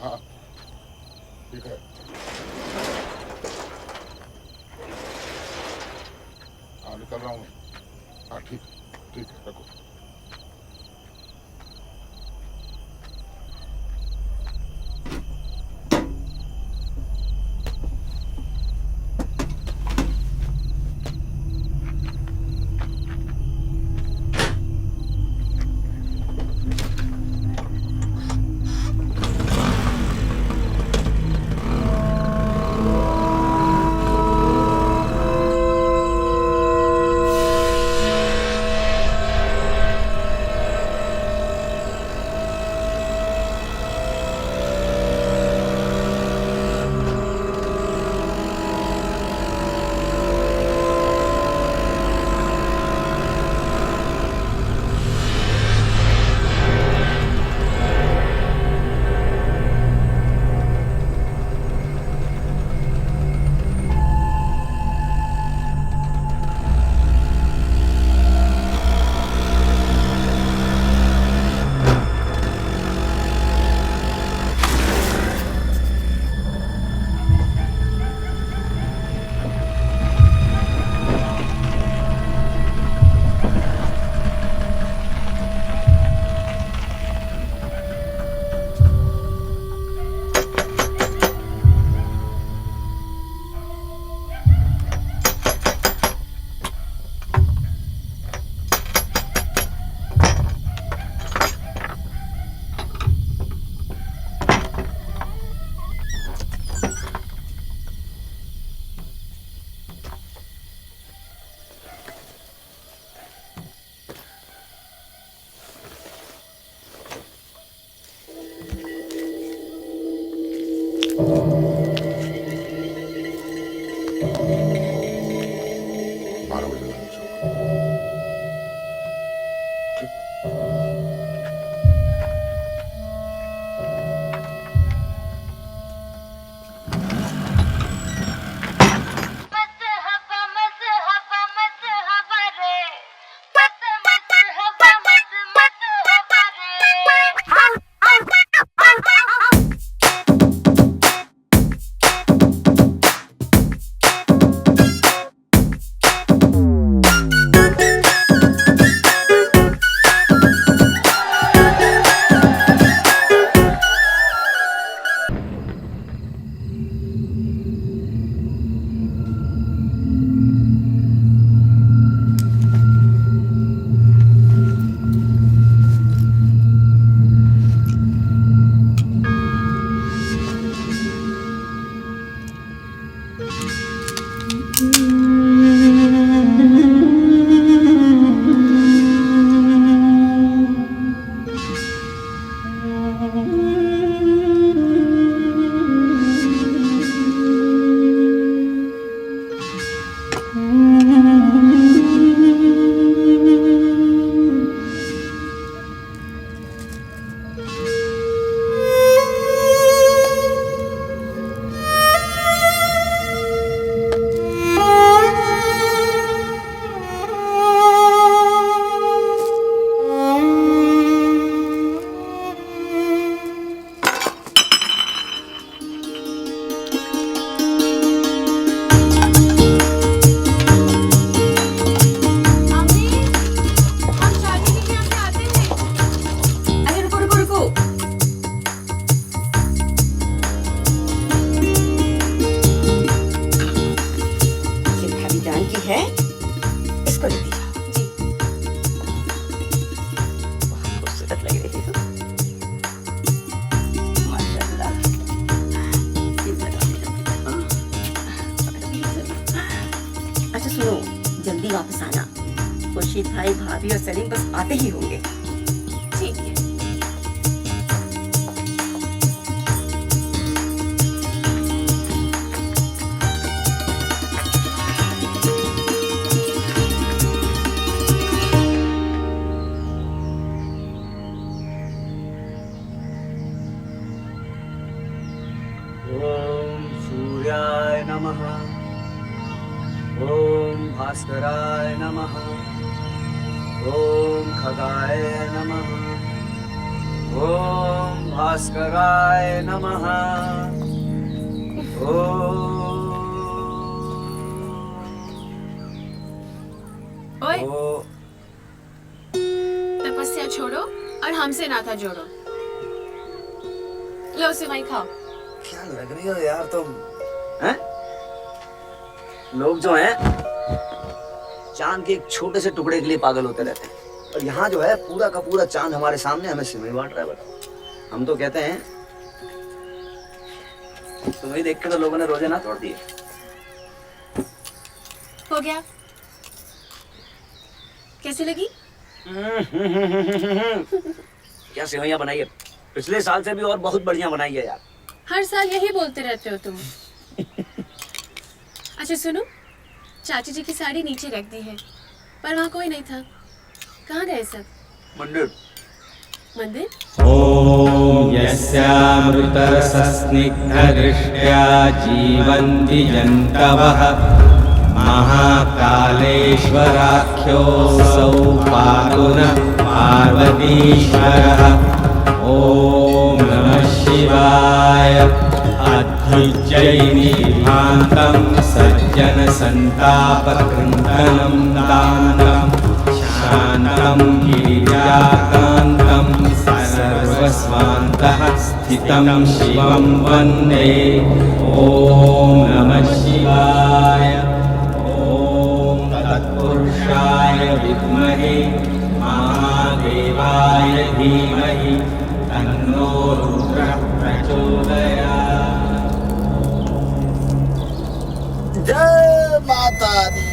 हाँ ठीक है। हाँ निकल रहा हूँ। हाँ ठीक ठीक है, रखो। रशीद भाई, भाभी और सलीम बस आते ही होंगे। ठीक है। ओम सूर्याय नमः। ओम भास्कराय नमः। ओम खगाय नमः। ओम भास्कराय नमः। ओए, तपस्या छोड़ो और हमसे नाता जोड़ो। लो सिवाई खाओ। क्या लग रही हो यार तुम, हैं? लोग जो हैं चांद के एक छोटे से टुकड़े के लिए पागल होते रहते हैं, और यहाँ जो है पूरा का पूरा चांद हमारे सामने हमें सिमई बांट रहा है। बताओ, हम तो कहते हैं तुम्हें देख के तो लोगों ने रोजे ना तोड़ दिए। हो गया? कैसी लगी? क्या सेवैयां बनाई है, पिछले साल से भी और बहुत बढ़िया बनाई है यार। हर साल यही बोलते रहते हो तुम। अच्छा सुनो, चाची जी की साड़ी नीचे रख दी है, पर वहाँ कोई नहीं था। कहाँ गए सब? मंदिर। मंदिर? ॐ यस्यामृतरसस्निग्धदृष्ट्या जीवन्ति जन्तवः महाकालेश्वराख्योऽसौ पातु नः पार्वतीश्वरः। ॐ नमः शिवाय। अध्युज्जयिनीभान्तं सज्जनसन्तापकृन्तनं दानं शान्तं गिरिजाकान्तं सर्वस्वान्तः स्थितं शिवं वन्दे। ॐ नमः शिवाय। ॐ तत्पुरुषाय विद्महे महादेवाय धीमहि तन्नो रुद्रः प्रचोदयात्। जय माता दी।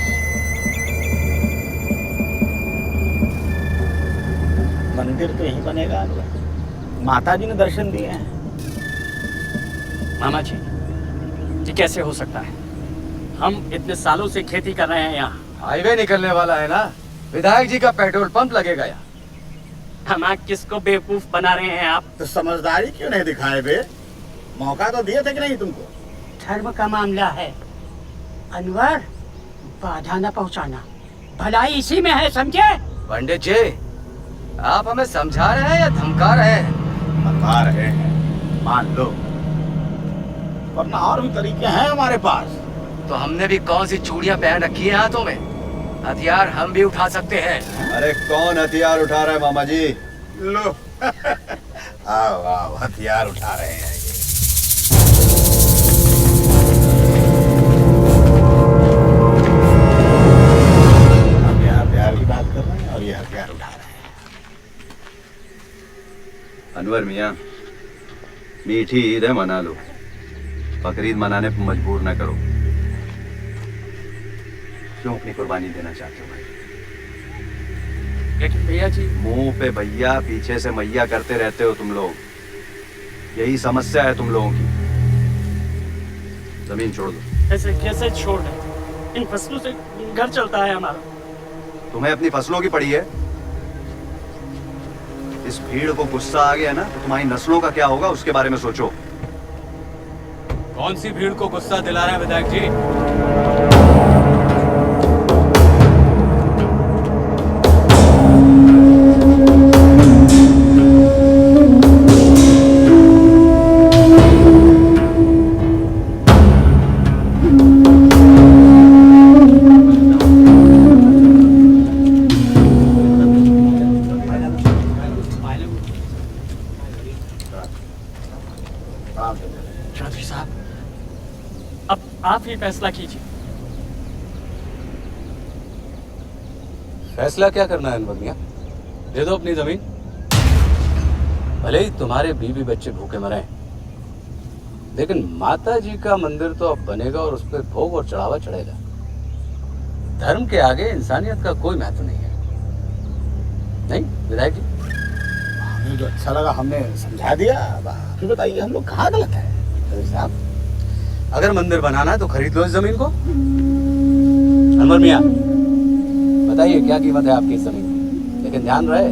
मंदिर तो यहीं बनेगा। माता जी ने दर्शन दिए हैं। मामा जी, ये कैसे हो सकता है? हम इतने सालों से खेती कर रहे हैं यहाँ। हाईवे निकलने वाला है ना, विधायक जी का पेट्रोल पंप लगेगा यहाँ। हम किसको बेवकूफ बना रहे हैं आप? तो समझदारी क्यों नहीं दिखाए बे? मौका तो दिए थे कि नहीं तुमको? धर्म का मामला है अनवर, बाधा न पहुंचाना, भलाई इसी में है, समझे? पंडित जी, आप हमें समझा रहे हैं या धमका रहे हैं? बता रहे हैं, मान लो, वरना और भी तरीके हैं हमारे पास। तो हमने भी कौन सी चूड़ियां पहन रखी है हाथों में? हथियार हम भी उठा सकते हैं। अरे कौन हथियार उठा रहा है मामा जी? लो आओ आओ, हथियार उठा रहे हैं। हम यहाँ प्यार की बात कर रहे हैं और ये हथियार उठा रहे हैं। अनवर मियाँ, मीठी ईद है, मना लो। बकरीद मनाने पर मजबूर ना करो। क्यों अपनी कुर्बानी देना चाहते हो भाई? लेकिन भैया जी, मुंह पे भैया पीछे से मैया करते रहते हो तुम लोग। यही समस्या है तुम लोगों की। जमीन छोड़ दो। ऐसे कैसे छोड़ दें? इन फसलों से घर चलता है हमारा। तुम्हें अपनी फसलों की पड़ी है। इस भीड़ को गुस्सा आ गया ना, तो तुम्हारी नस्लों का क्या होगा उसके बारे में सोचो। कौन सी भीड़ को गुस्सा दिला रहे हैं विधायक जी? चौधरी साहब, अब आप ही फैसला कीजिए। फैसला क्या करना है अनवर मियाँ? दे दो अपनी जमीन। भले ही तुम्हारे बीवी बच्चे भूखे मरे, लेकिन माता जी का मंदिर तो अब बनेगा और उस पर भोग और चढ़ावा चढ़ेगा। धर्म के आगे इंसानियत का कोई महत्व नहीं है। नहीं विधायक जी, हमें जो अच्छा लगा हमने समझा दिया। अब आप ही बताइए हम लोग कहाँ गलत है रवि साहब? अगर मंदिर बनाना है तो खरीद लो इस जमीन को। अनवर मियाँ बताइए क्या कीमत है आपकी इस जमीन की? लेकिन ध्यान रहे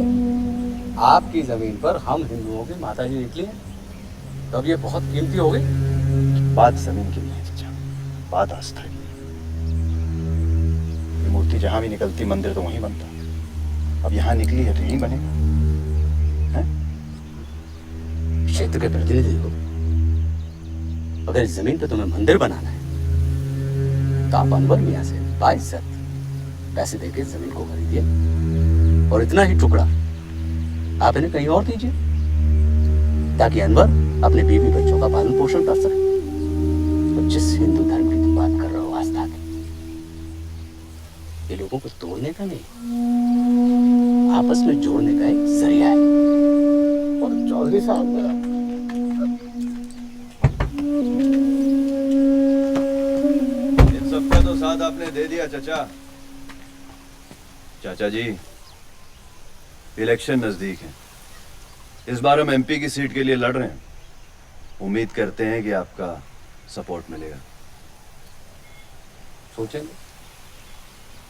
आपकी जमीन पर हम हिंदुओं की माता जी निकली हैं, तो अब ये बहुत कीमती हो गई। बात जमीन की नहीं है चाचा, बात आस्था की। ये मूर्ति जहां भी निकलती मंदिर तो वहीं बनता। अब यहाँ निकली है तो यहीं बनेगा। क्षेत्र के प्रतिनिधि हो, अगर इस जमीन पे तुम्हें मंदिर बनाना है तो आप अनवर मियाँ से बाइज्जत पैसे देके इस जमीन को खरीदिए और इतना ही टुकड़ा आप इन्हें कहीं और दीजिए, ताकि अनवर अपने बीवी बच्चों का पालन पोषण कर सके। तो जिस हिंदू धर्म की तुम बात कर रहे हो आस्था की, ये लोगों को तोड़ने का नहीं, आपस में जोड़ने का एक जरिया है। और चौधरी साहब इन सबका तो साथ आपने दे दिया चाचा। चाचा जी इलेक्शन नजदीक है, इस बार हम एमपी की सीट के लिए लड़ रहे हैं। उम्मीद करते हैं कि आपका सपोर्ट मिलेगा। सोचेंगे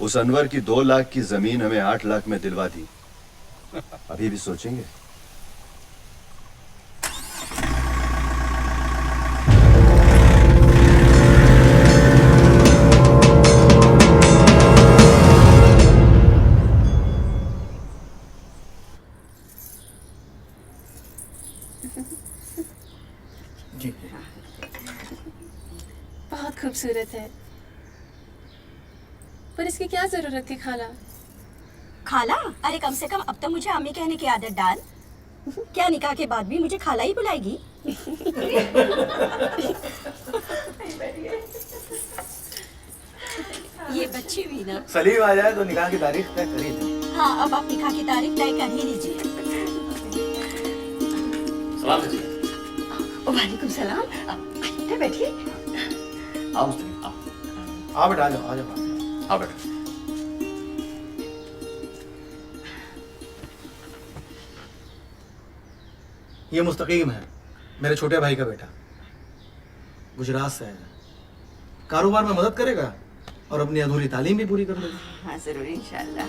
उस अनवर की 2 लाख की जमीन हमें 8 लाख में दिलवा दी, अभी भी सोचेंगे? जी बहुत खूबसूरत है, पर इसकी क्या जरूरत थी खाला? खाला? अरे कम से कम अब तो मुझे अम्मी कहने की आदत डाल। क्या निकाह के बाद भी मुझे खाला ही बुलाएगी? ये बच्ची भी ना। सलीम आ जाए तो निकाह की तारीख तय कर ही दें। हाँ, अब आप निकाह की तारीख तय कर ही लीजिए। सलाम कीजिए। वालेकुम सलाम। बैठिए बैठिए। आओ मुस्तकीम, आओ। आ बेटा, आ जाओ आ जाओ। आओ बेटा। ये मुस्तकीम है, मेरे छोटे भाई का बेटा। गुजरात से है, कारोबार में मदद करेगा और अपनी अधूरी तालीम भी पूरी कर लेगा। हाँ जरूर इंशाल्लाह।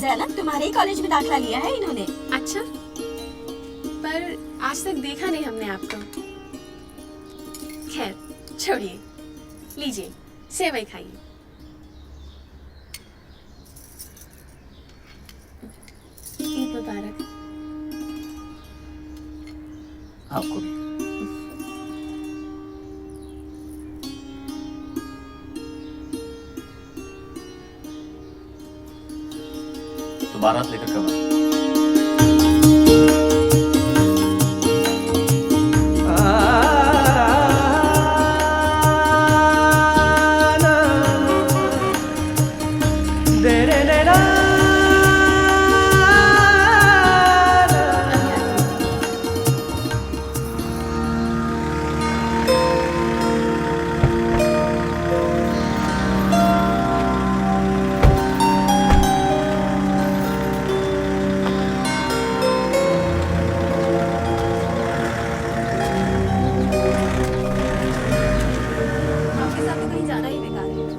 ज़ैनब तुम्हारे ही कॉलेज में दाखिला लिया है इन्होंने? अच्छा, पर आज तक देखा नहीं हमने आपको। खैर छोड़िए, लीजिए सेवई खाइए। ईद मुबारक। आपको भी। तो बारात लेकर कब आए?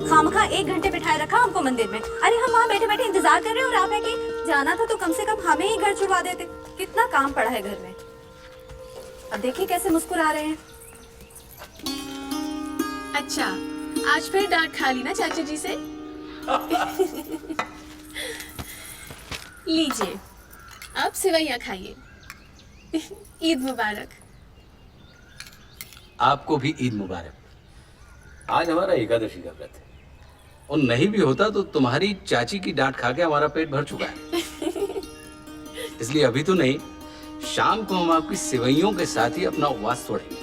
खामखा 1 घंटे बिठाए रखा हमको मंदिर में। अरे हम वहाँ बैठे बैठे इंतजार कर रहे हैं और आप है कि जाना था तो कम से कम हमें ही घर छुड़वा देते। कितना काम पड़ा है घर में। अब देखिए कैसे मुस्कुरा रहे हैं। अच्छा, आज फिर डांट खा ली ना चाचू जी से? लीजिए, अब सेवइयां खाइए। ईद मुबारक। आपको भी ईद मुबारक। आज हमारा एकादशी का व्रत है, और नहीं भी होता तो तुम्हारी चाची की डांट खा के हमारा पेट भर चुका है। इसलिए अभी तो नहीं, शाम को हम आपकी सेवइयों के साथ ही अपना उपवास तोड़ेंगे।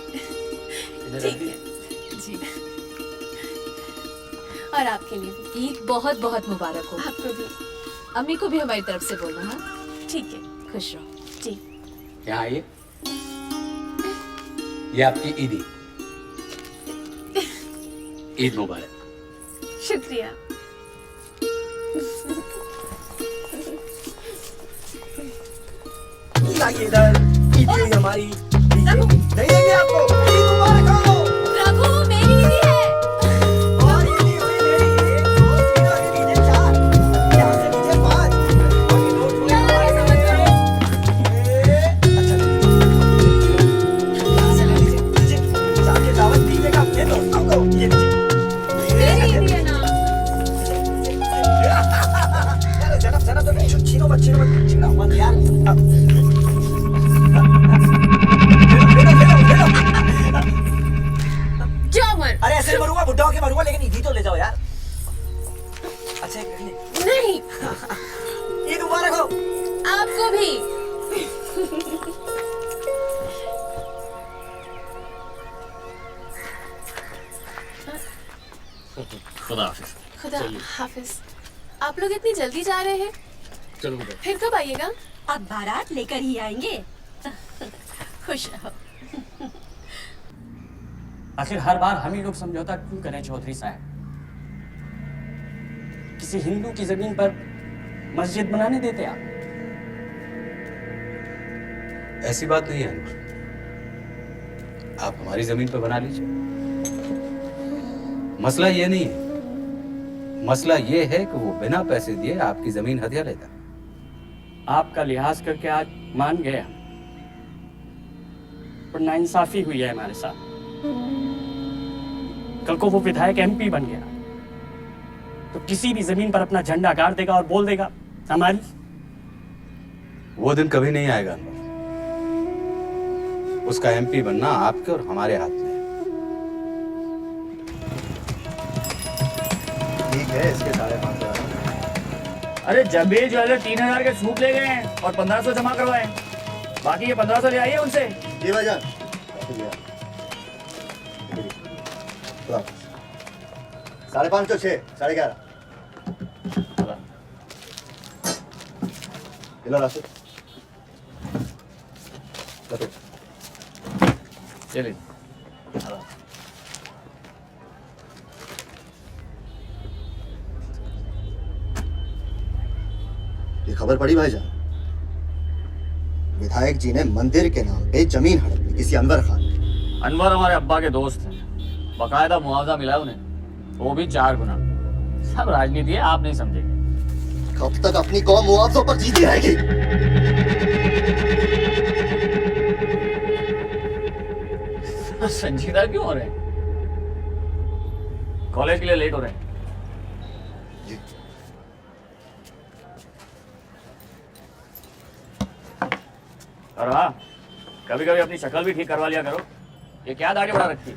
ठीक है जी। और आपके लिए भी ईद बहुत बहुत मुबारक हो। आपको भी। अम्मी को भी हमारी तरफ से बोलना। हाँ ठीक है, खुश रहो जी। यहाँ आइए, ये आपकी ईदी। ईद मुबारक। शुक्रिया। आइए इधर, कीजिए हमारी, नहीं देंगे आपको, ईद मुबारक हो। प्रभु मेरी ईदी है। और ईदी हुई मेरी 1 2 3 और ये लीजिए 4, यहाँ से लीजिए 5, और ये नोट हुए हमारे। अच्छा यहाँ से ले लीजिए, लीजिए, जाके दावत दीजिएगा अपने दोस्तों को, ये लीजिए। मेरी ईदी है ना। अरे जनाब तो नहीं, छीनो मत यार। जाओ मर। अरे ऐसे मरूंगा, बुड्ढा होके मरूंगा, लेकिन ईदी तो ले जाओ यार। अच्छा नहीं। ईद मुबारक हो। आपको भी। खुदा हाफिज। खुदा हाफिज। आप लोग इतनी जल्दी जा रहे हैं? चलो बेटा। फिर कब आइएगा? अब बारात लेकर ही आएंगे। खुश रहो। आखिर हर बार हम ही लोग समझौता क्यों करें चौधरी साहब? किसी हिंदू की जमीन पर मस्जिद बनाने देते आप? ऐसी बात नहीं है अनवर, आप हमारी जमीन पर बना लीजिए। मसला ये नहीं है, मसला ये है कि वो बिना पैसे दिए आपकी जमीन हथिया लेता। आपका लिहाज करके आज मान गया, पर नाइंसाफी हुई है हमारे साथ। कल को वो विधायक एमपी बन गया तो किसी भी जमीन पर अपना झंडा गाड़ देगा और बोल देगा हमारी। वो दिन कभी नहीं आएगा अनवर, उसका एमपी बनना आपके और हमारे हाथ में है। ठीक है, इसके 5,500। अरे जबे ज्वेलर 3,000 के सूट ले गए हैं और 1,500 जमा करवाए, बाकी ये 1,500 ले आइए उनसे। जी भाईजान। 550, 6, 11.5। लो राशि। चलिए। ये खबर पड़ी भाईजान, विधायक जी ने मंदिर के नाम पे जमीन हड़प ली किसी अनवर खान ने। अनवर हमारे अब्बा के दोस्त हैं, बकायदा मुआवजा मिला उन्हें, वो भी 4 गुना। सब राजनीति है, आप नहीं समझेंगे। कब तक अपनी कौम मुआवजों पर जीती रहेगी? संजीदा क्यों हो रहे हैं? कॉलेज के लिए लेट हो रहे हैं। और हाँ, कभी कभी अपनी शक्ल भी ठीक करवा लिया करो। ये क्या दाढ़ी बढ़ा रखी है?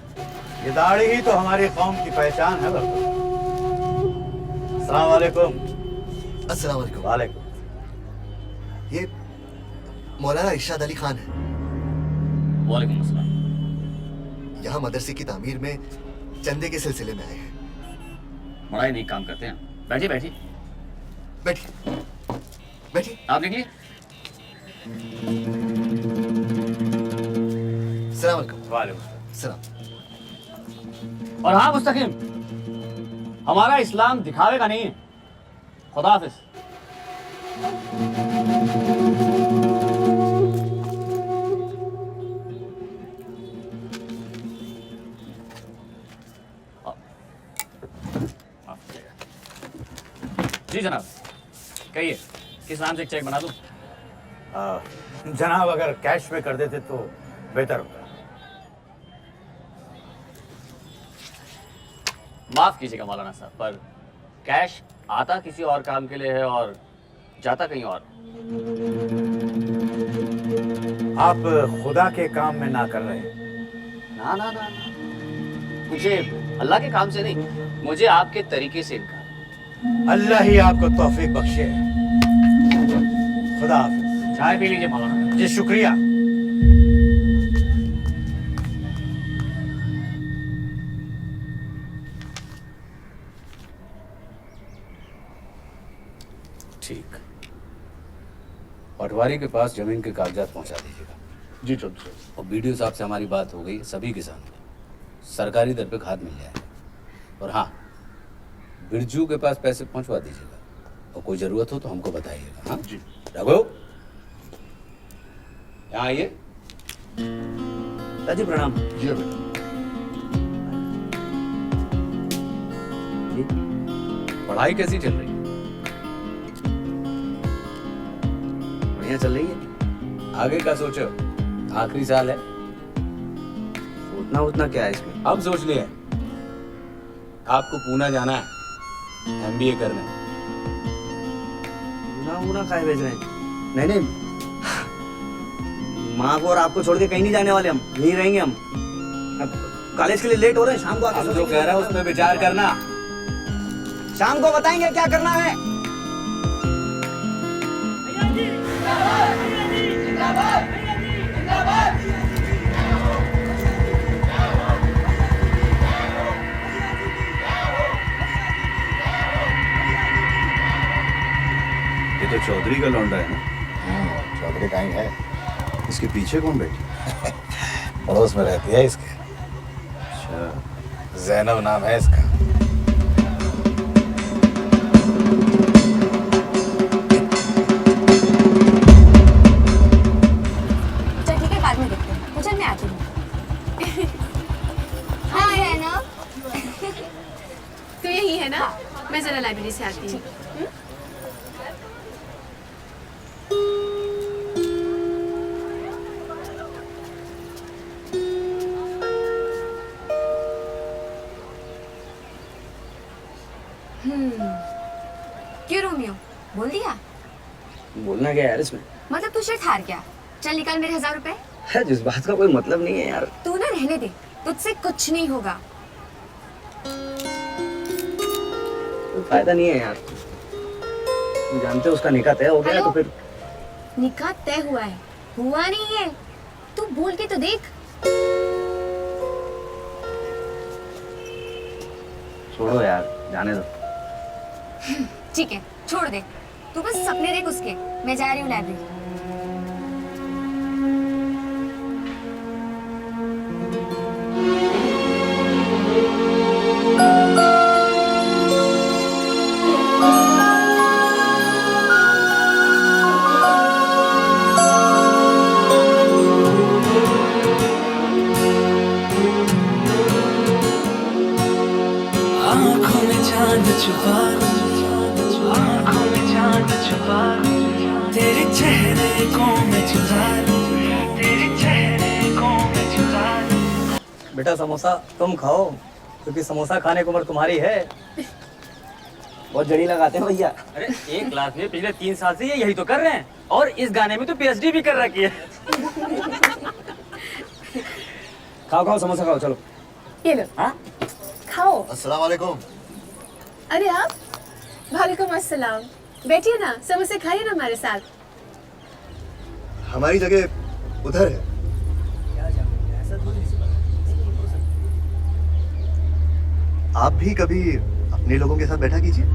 ये दाढ़ी ही तो हमारी कौम की पहचान है। अस्सलाम वालेकुम। अस्सलाम वालेकुम। वालेकुम। ये मौलाना इरशाद अली खान है। वालेकुम अस्सलाम। यहाँ मदरसे की तामीर में चंदे के सिलसिले में आए हैं। बड़ा ही नेक काम करते हैं। बैठिए बैठिए बैठिए बैठिए। आप निकलिए। अस्सलाम वालेकुम। वालेकुम सलाम। और हाँ मुस्तकीम, हमारा इस्लाम दिखावे का नहीं है। खुदा हाफिज। जी जनाब, कहिए किस नाम से एक चेक बना दूं? जनाब अगर कैश में कर देते तो बेहतर होता। माफ कीजिएगा मौलाना साहब, पर कैश आता किसी और काम के लिए है और जाता कहीं और। आप खुदा के काम में ना कर रहे। ना ना ना, मुझे अल्लाह के काम से नहीं, मुझे आपके तरीके से इनकार। अल्लाह ही आपको तौफीक बख्शे। खुदा हाफिज। चाय पी लीजिए मौलाना। जी शुक्रिया। ठीक, पटवारी के पास जमीन के कागजात पहुंचा दीजिएगा। जी चौधरी साहब। और बीडीओ साहब से हमारी बात हो गई, सभी किसानों को सरकारी दर पे खाद मिल जाएगा। और हाँ, बिरजू के पास पैसे पहुंचवा दीजिएगा और कोई जरूरत हो तो हमको बताइएगा। हाँ जी। रघु, यहाँ आइए। दादी प्रणाम। जी बेटा। पढ़ाई कैसी चल रही है? बढ़िया चल रही है। आगे का सोचो, आखिरी साल है। उतना उतना क्या है इसमें? अब सोच लिया आपको पूना जाना है MBA करने। पूना खाए भेज रहे हैं? नहीं नहीं, माँ को और आपको छोड़ के कहीं नहीं जाने वाले हम, यहीं रहेंगे हम। अब कॉलेज के लिए लेट हो रहे हैं, शाम को आके जो कह रहा है उसमें विचार करना। शाम को बताएंगे क्या करना है। ये तो चौधरी का लौंडा है ना? चौधरी का ही है। इसके पीछे कौन बैठी? पड़ोस में रहती है इसके। अच्छा, जैनब नाम है इसका। चल ठीक है, बाद में देखते हैं। तो चल मैं आती हूँ। हाय जैनब। तो यही है ना? मैं जरा लाइब्रेरी से आती हूँ। क्यों रोमियो, बोल दिया? बोलना क्या यार इसमें? मतलब तू शर्त हार गया। चल निकाल मेरे 1000 रुपए। है, जिस बात का कोई मतलब नहीं है यार। तू ना रहने दे, तुझसे कुछ नहीं होगा। कोई फायदा नहीं है यार। तुम जानते हो उसका निकाह तय हो गया तो फिर। निकाह तय हुआ है, हुआ नहीं है। तू बोल के तो देख। छोड़ो यार, जाने दो। ठीक है, छोड़ दे। तू बस सपने देख उसके। मैं जा रही हूँ लाइब्रेरी। आँखों में चांद छुपा, आँखों में चांद छुपा, तेरे चेहरे को मैं चुरा लूं, तेरे चेहरे को मैं चुरा लूं। बेटा समोसा तुम खाओ, क्योंकि समोसा खाने की उम्र तुम्हारी है। बहुत जड़ी लगाते हैं भैया। अरे एक क्लास में पिछले 3 साल से ये यही तो कर रहे हैं, और इस गाने में तो PhD भी कर रखी है। खाओ खाओ समोसा खाओ, चलो। ये लो। हाँ? खाओ। अस्सलाम वालेकुम। अरे आप? वालेकुम अस्सलाम। बैठिए ना, समोसे खाइए ना हमारे साथ। हमारी जगह उधर है। आप भी कभी अपने लोगों के साथ बैठा कीजिए।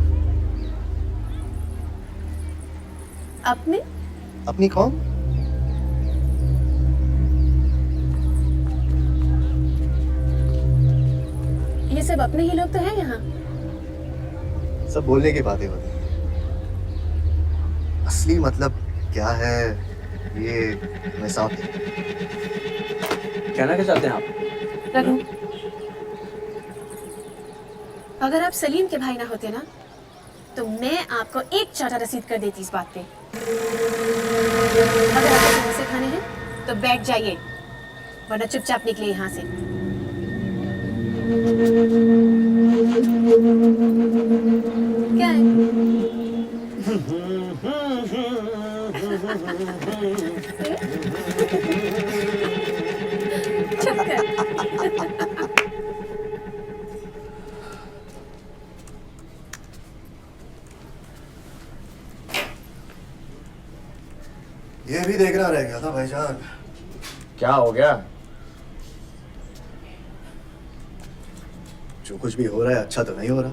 अपने? अपनी कौन? ये सब अपने ही लोग तो हैं यहाँ। सब बोलने की बातें होती हैं। असली मतलब क्या है ये मैं साफ नहीं। कहना क्या चाहते हैं आप? रघु, अगर आप सलीम के भाई ना होते ना, तो मैं आपको एक चाटा रसीद कर देती इस बात पे। अगर आपको समोसे खाने हैं तो बैठ जाइए, वरना चुपचाप निकले यहाँ से। क्या है? चुप कर। ये भी देखना रह गया था भाईजान। क्या हो गया? जो कुछ भी हो रहा है अच्छा तो नहीं हो रहा।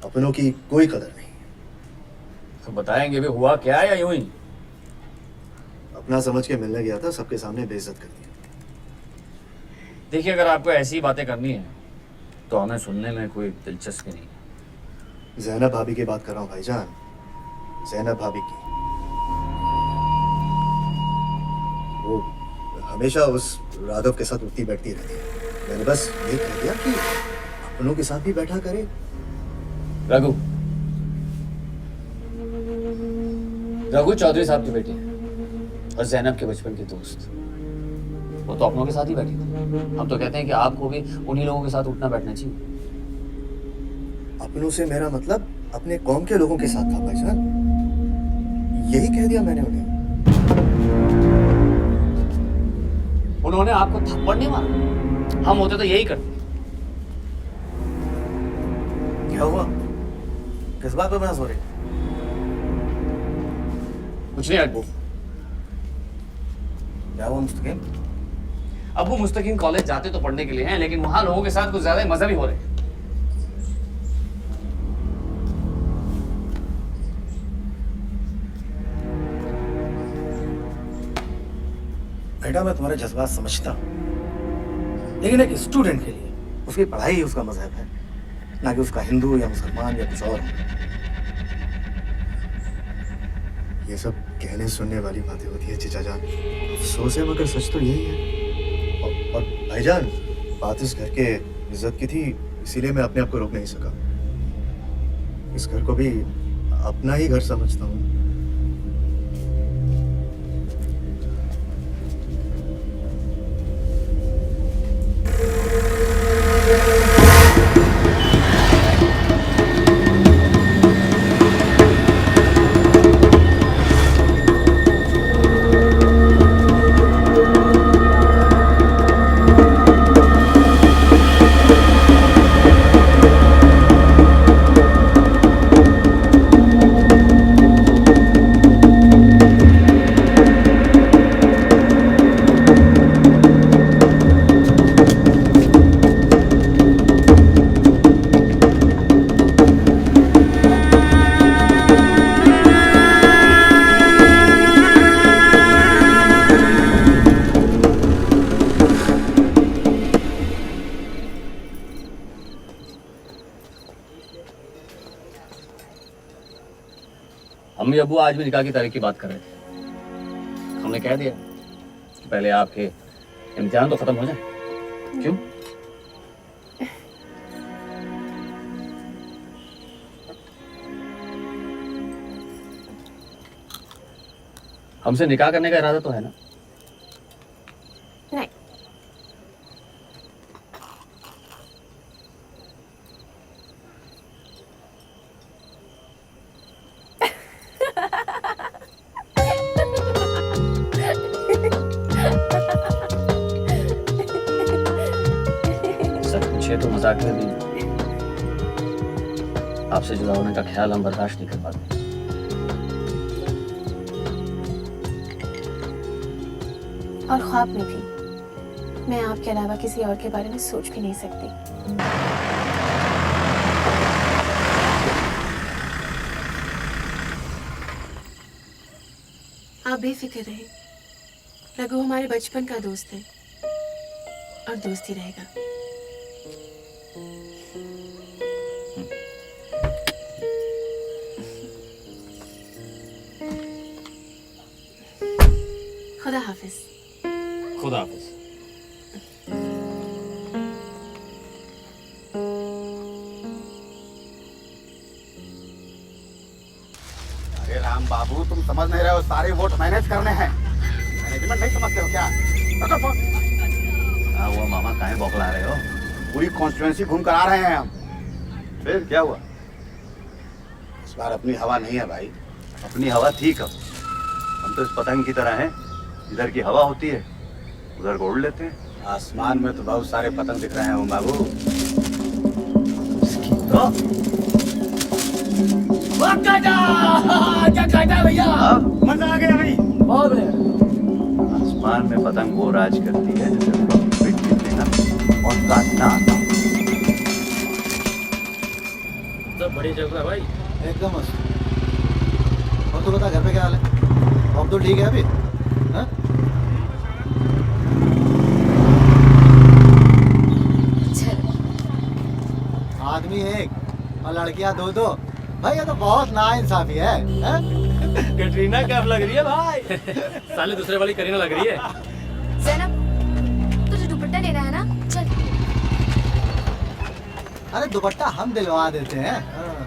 अपनों की कोई कदर नहीं। तो बताएंगे भी हुआ क्या है या यूं ही? अपना समझ के मिलने गया था, सबके सामने बेइज्जत कर दिया। देखिए, अगर आपको ऐसी बातें करनी है तो हमें सुनने में कोई दिलचस्पी नहीं है। ज़ैनब भाभी की बात कर रहा हूँ भाईजान, ज़ैनब भाभी की। वो हमेशा उस राघव के साथ उठती बैठती रहती है। मैंने बस ये कह दिया कि अपनों के साथ भी बैठा करे। रघु चौधरी साहब की बेटी है और जैनब के बचपन की दोस्त। वो तो अपनों के साथ ही बैठी थी। हम तो कहते हैं कि आपको भी उन्हीं लोगों के साथ उठना बैठना चाहिए। अपनों से मेरा मतलब अपने कौम के लोगों के साथ था भाईजान, यही कह दिया मैंने उन्हें। उन्होंने आपको थप्पड़ नहीं मारा, हम होते तो यही करते। क्या हुआ? किस बात पे बहस हो रही? कुछ नहीं अब्बू। क्या हुआ मुस्तकीम? अब्बू मुस्तकीम कॉलेज जाते तो पढ़ने के लिए हैं, लेकिन वहां लोगों के साथ कुछ ज्यादा मजहबी हो रहे हैं। बेटा मैं तुम्हारे जज्बात समझता हूँ, लेकिन एक स्टूडेंट के लिए उसकी पढ़ाई उसका मजहब है, ना कि उसका हिंदू या मुसलमान या कुछ और। ये सब कहने सुनने वाली बातें होती है चचा जान, अफसोस है मगर सच तो यही है। और भाईजान बात इस घर के इज्जत की थी, इसीलिए मैं अपने आप को रोक नहीं सका। इस घर को भी अपना ही घर समझता हूँ। अम्मी अब्बू आज भी निकाह की तारीख की बात कर रहे थे। हमने कह दिया कि पहले आपके इम्तिहान तो खत्म हो जाए। क्यों? हमसे निकाह करने का इरादा तो है ना? नहीं। तो मजाक में भी आपसे जुदा होने का ख्याल हम बर्दाश्त नहीं कर पाते। और ख्वाब में भी मैं आपके अलावा किसी और के बारे में सोच भी नहीं सकती। आप बेफिक्र रहे, रघु हमारे बचपन का दोस्त है और दोस्त ही रहेगा। खुदा हाफिज। खुदा हाफिज। अरे राम बाबू तुम समझ नहीं रहे हो, सारे वोट मैनेज करने हैं। मैनेजमेंट नहीं समझते हो क्या? क्या हुआ मामा, काहे बौखला रहे हो? पूरी कॉन्स्टिट्यूएंसी घूम कर आ रहे हैं हम। फिर क्या हुआ? इस बार अपनी हवा नहीं है भाई। अपनी हवा थी कब? हम तो इस पतंग की तरह हैं, इधर की हवा होती है उधर को उड़ लेते हैं। आसमान में तो बहुत सारे पतंग दिख रहे हैं ओम बाबू। भैया मजा आ गया भाई, बहुत बढ़िया। आसमान में पतंग वो राज करती है जिसे पिट लेना और काटना आता। सब बड़ी जगह है भाई, एकदम मस्त। और तू बता घर पे क्या हाल है? अब तो ठीक है अभी? हाँ? आदमी एक और लड़कियां दो दो, भाई ये तो बहुत नाइंसाफी है। कटरीना कैफ लग रही है भाई। साले दूसरे वाली करीना लग रही है। ज़ैनब, तुझे दुपट्टा लेना है ना? चल। अरे दुपट्टा हम दिलवा देते हैं,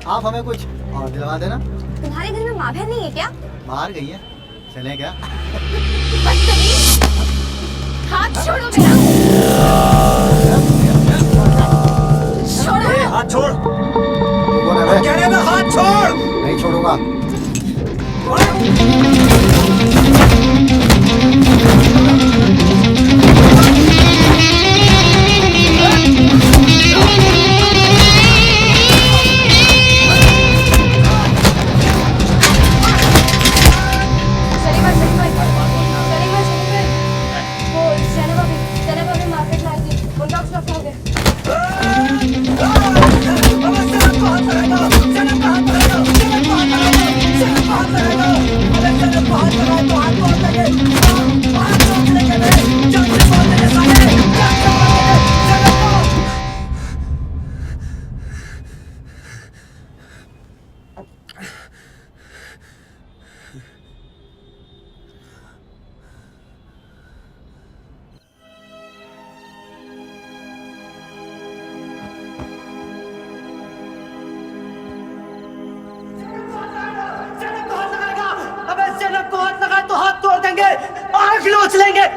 आप हमें कुछ और दिलवा देना। तुम्हारे घर में माँ बहन नहीं है क्या? बाहर गई है, चले क्या? हाथ छोड़ो मेरा। छोड़ो। हाथ छोड़। कह रहे हैं हाथ छोड़। नहीं छोड़ूंगा।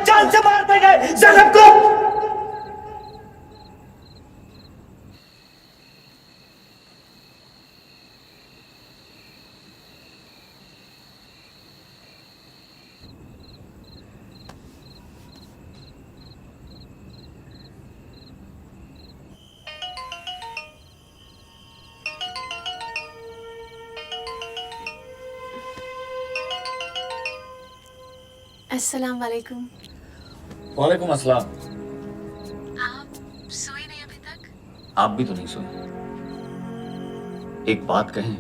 जान से मार देंगे ज़ैनब को। अस्सलाम वालेकुम। वालेकुम अस्सलाम। आप सोए नहीं अभी तक? आप भी तो नहीं सोए। एक बात कहें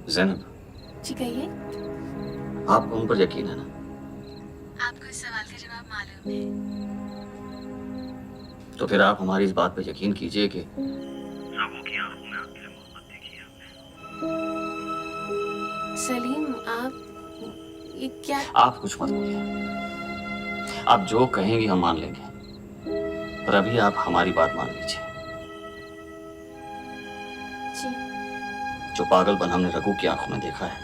ज़ैनब, जी कहिए। आपको उन पर यकीन है ना? आपको इस सवाल का जवाब मालूम है। तो फिर आप हमारी इस बात पर यकीन कीजिए कि सलीम, आप ये क्या? आप कुछ मत बोलिए। आप जो कहेंगी हम मान लेंगे, पर अभी आप हमारी बात मान लीजिए। जी। जो पागलपन हमने रघु की आंखों में देखा है,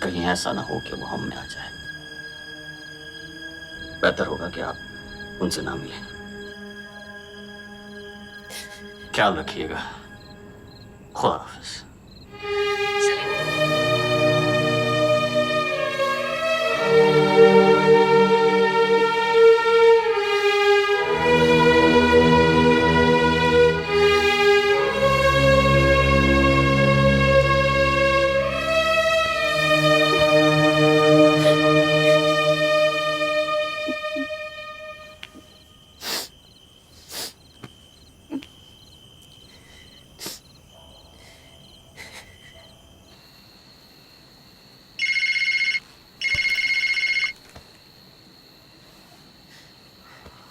कहीं ऐसा ना हो कि वो हम में आ जाए। बेहतर होगा कि आप उनसे ना मिलें। ख्याल रखिएगा। खुदा हाफिज।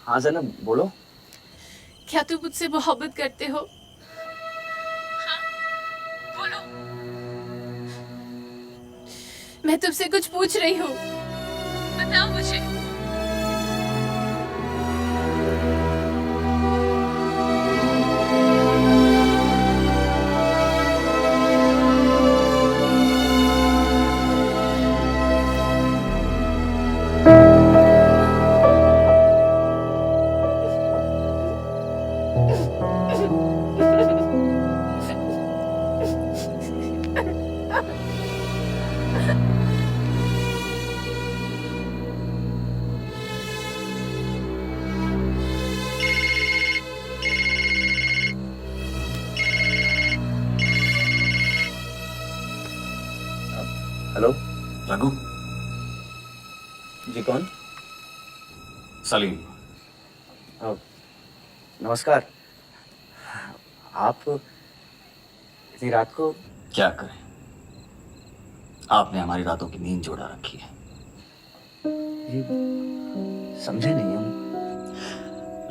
हाँ ज़ैनब बोलो। क्या तुम मुझसे मोहब्बत करते हो? हाँ? बोलो। मैं तुमसे कुछ पूछ रही हूँ, बताओ मुझे। हेलो रघु। जी कौन? सलीम। नमस्कार। आप इतनी रात को? क्या करें, आपने हमारी रातों की नींद जोड़ा रखी है। ये समझे नहीं हम।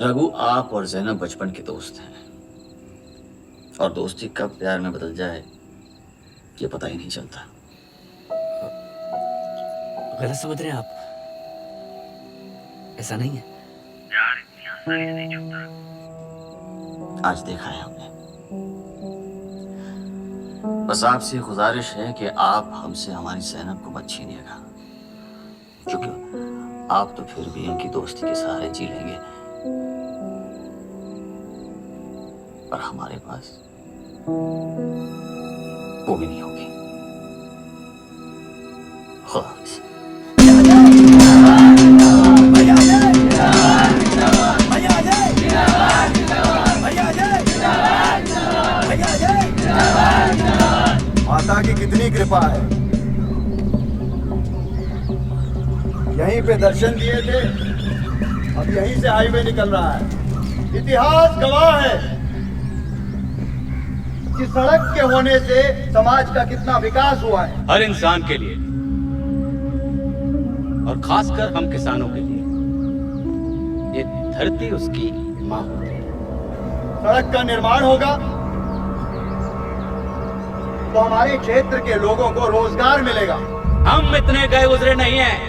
रघु, आप और ज़ैनब बचपन के दोस्त हैं, और दोस्ती कब प्यार में बदल जाए ये पता ही नहीं चलता। गलत समझ रहे हैं आप, ऐसा नहीं है। यार इतनी आसानी से नहीं छूटता। आज देखा है हमने। बस आपसे गुजारिश है कि आप हमसे हमारी ज़ैनब को मत छीनिएगा, क्योंकि आप तो फिर भी उनकी दोस्ती के सहारे जी लेंगे, पर हमारे पास वो भी नहीं होगी। खुदा हाफिज़। माता की कितनी कृपा है। यहीं पे दर्शन दिए थे, अब यहीं से हाईवे निकल रहा है। इतिहास गवाह है कि सड़क के होने से समाज का कितना विकास हुआ है। हर इंसान के लिए और खासकर हम किसानों के लिए ये धरती उसकी माँ होती है। सड़क का निर्माण होगा तो हमारे क्षेत्र के लोगों को रोजगार मिलेगा। हम इतने गए गुजरे नहीं हैं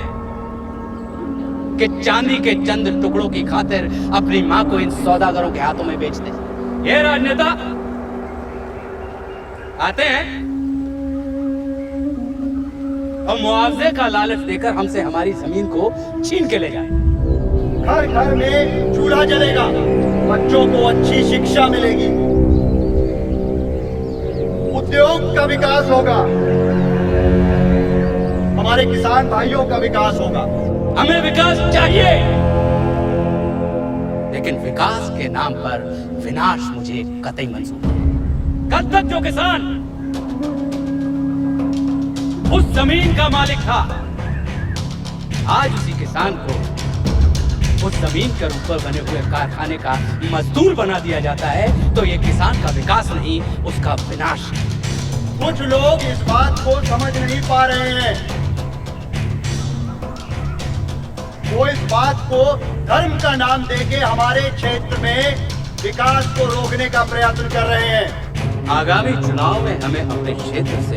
कि चांदी के चंद टुकड़ों की खातिर अपनी माँ को इन सौदागरों के हाथों में बेच दे। ये राजनेता आते हैं और मुआवजे का लालच देकर हमसे हमारी जमीन को छीन के ले जाए। घर घर में चूल्हा जलेगा, बच्चों को अच्छी शिक्षा मिलेगी, उद्योग का विकास होगा, हमारे किसान भाइयों का विकास होगा। हमें विकास चाहिए, लेकिन विकास के नाम पर विनाश मुझे कतई मंजूर नहीं। कल तक जो किसान उस जमीन का मालिक था, आज उसी किसान को उस जमीन के ऊपर बने हुए कारखाने का मजदूर बना दिया जाता है। तो ये किसान का विकास नहीं, उसका विनाश। कुछ लोग इस बात को समझ नहीं पा रहे हैं। वो इस बात को धर्म का नाम देके हमारे क्षेत्र में विकास को रोकने का प्रयत्न कर रहे हैं। आगामी चुनाव में हमें अपने क्षेत्र से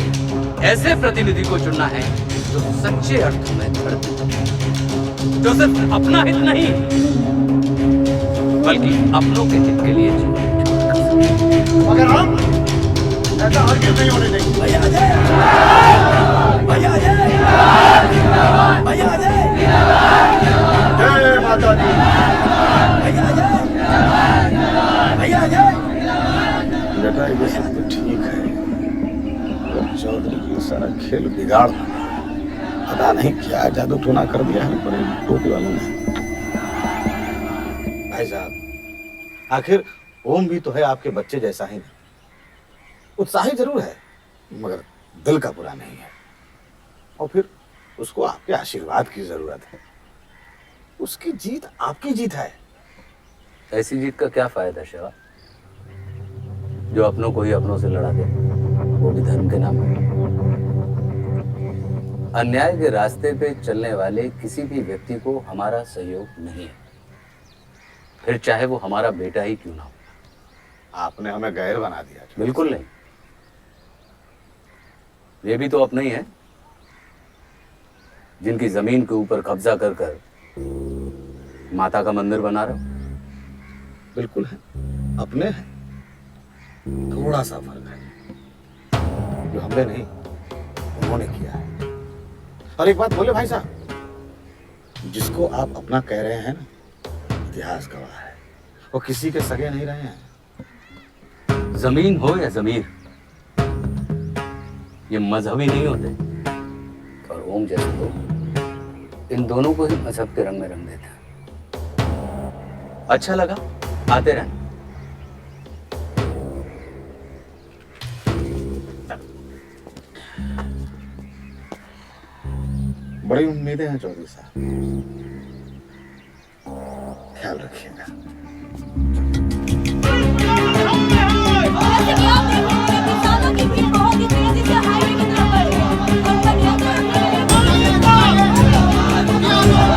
ऐसे प्रतिनिधि को चुनना है जो सच्चे अर्थों में धरती, जो सिर्फ अपना हित नहीं बल्कि अपनों के हित के लिए जीवन। मगर हम ऐसा हरगिज़ नहीं होने देंगे। भैया जय, भैया जय, भैया जय, जय माता दी, भैया जय, भैया जय। बेटा ये सब तो ठीक है, चौधरी की सारा खेल बिगाड़ पता नहीं क्या जादू टोना कर दिया है पर टोपी वालों ने। भाई साहब, आखिर ओम भी तो है आपके बच्चे जैसा ही नहीं। उत्साही जरूर है मगर दिल का बुरा नहीं है, और फिर उसको आपके आशीर्वाद की जरूरत है। उसकी जीत आपकी जीत है। ऐसी जीत का क्या फायदा शिवा, जो अपनों को ही अपनों से लड़ा दे, वो भी धर्म के नाम पर। अन्याय के रास्ते पे चलने वाले किसी भी व्यक्ति को हमारा सहयोग नहीं है, फिर चाहे वो हमारा बेटा ही क्यों ना हो। आपने हमें गैर बना दिया। बिल्कुल नहीं, ये भी तो अपने ही है, जिनकी जमीन के ऊपर कब्जा कर कर माता का मंदिर बना रहे हो। बिल्कुल है, अपने हैं। थोड़ा सा फर्क है, जो हमने नहीं उन्होंने किया है। और एक बात बोले भाई साहब, जिसको आप अपना कह रहे हैं ना, इतिहास गवाह है, वो किसी के सगे नहीं रहे हैं। जमीन हो या जमीर, ये मजहबी नहीं होते। और ओम जैसे लोग इन दोनों को ही मजहब के रंग में रंग देते हैं। अच्छा लगा, आते रहना। बड़ी उम्मीदें हैं चौधरी साहब, ख्याल रखिएगा। किसानों की भीड़ बहुत ही तेजी से हाईवे की तरफ बढ़ रही है और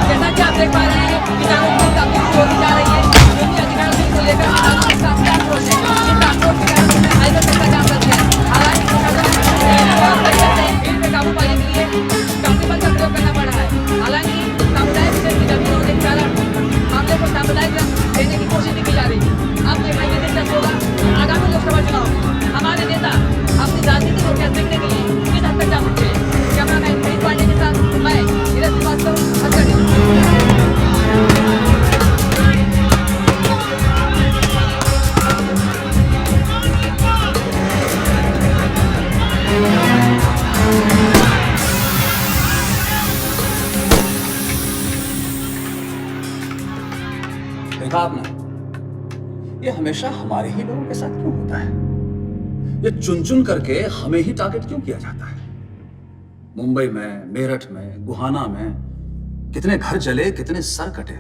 जैसा कि आप देख पा रहे हैं, किसानों को काफी होती जा रही है, क्योंकि अधिकारियों को लेकर किसानों के साथ क्या क्रोध है। इस आक्रोश के कारण उन्होंने हाईवे तक का जाम कर दिया है। हालांकि भीड़ पे काबू पाने के लिए चौकी बल का प्रयोग करना पड़ रहा है। अहंकार नहीं, ये हमेशा हमारे ही लोगों के साथ क्यों होता है? ये चुन चुन करके हमें ही टारगेट क्यों किया जाता है? मुंबई में, मेरठ में, गुहाना में कितने घर जले, कितने सर कटे,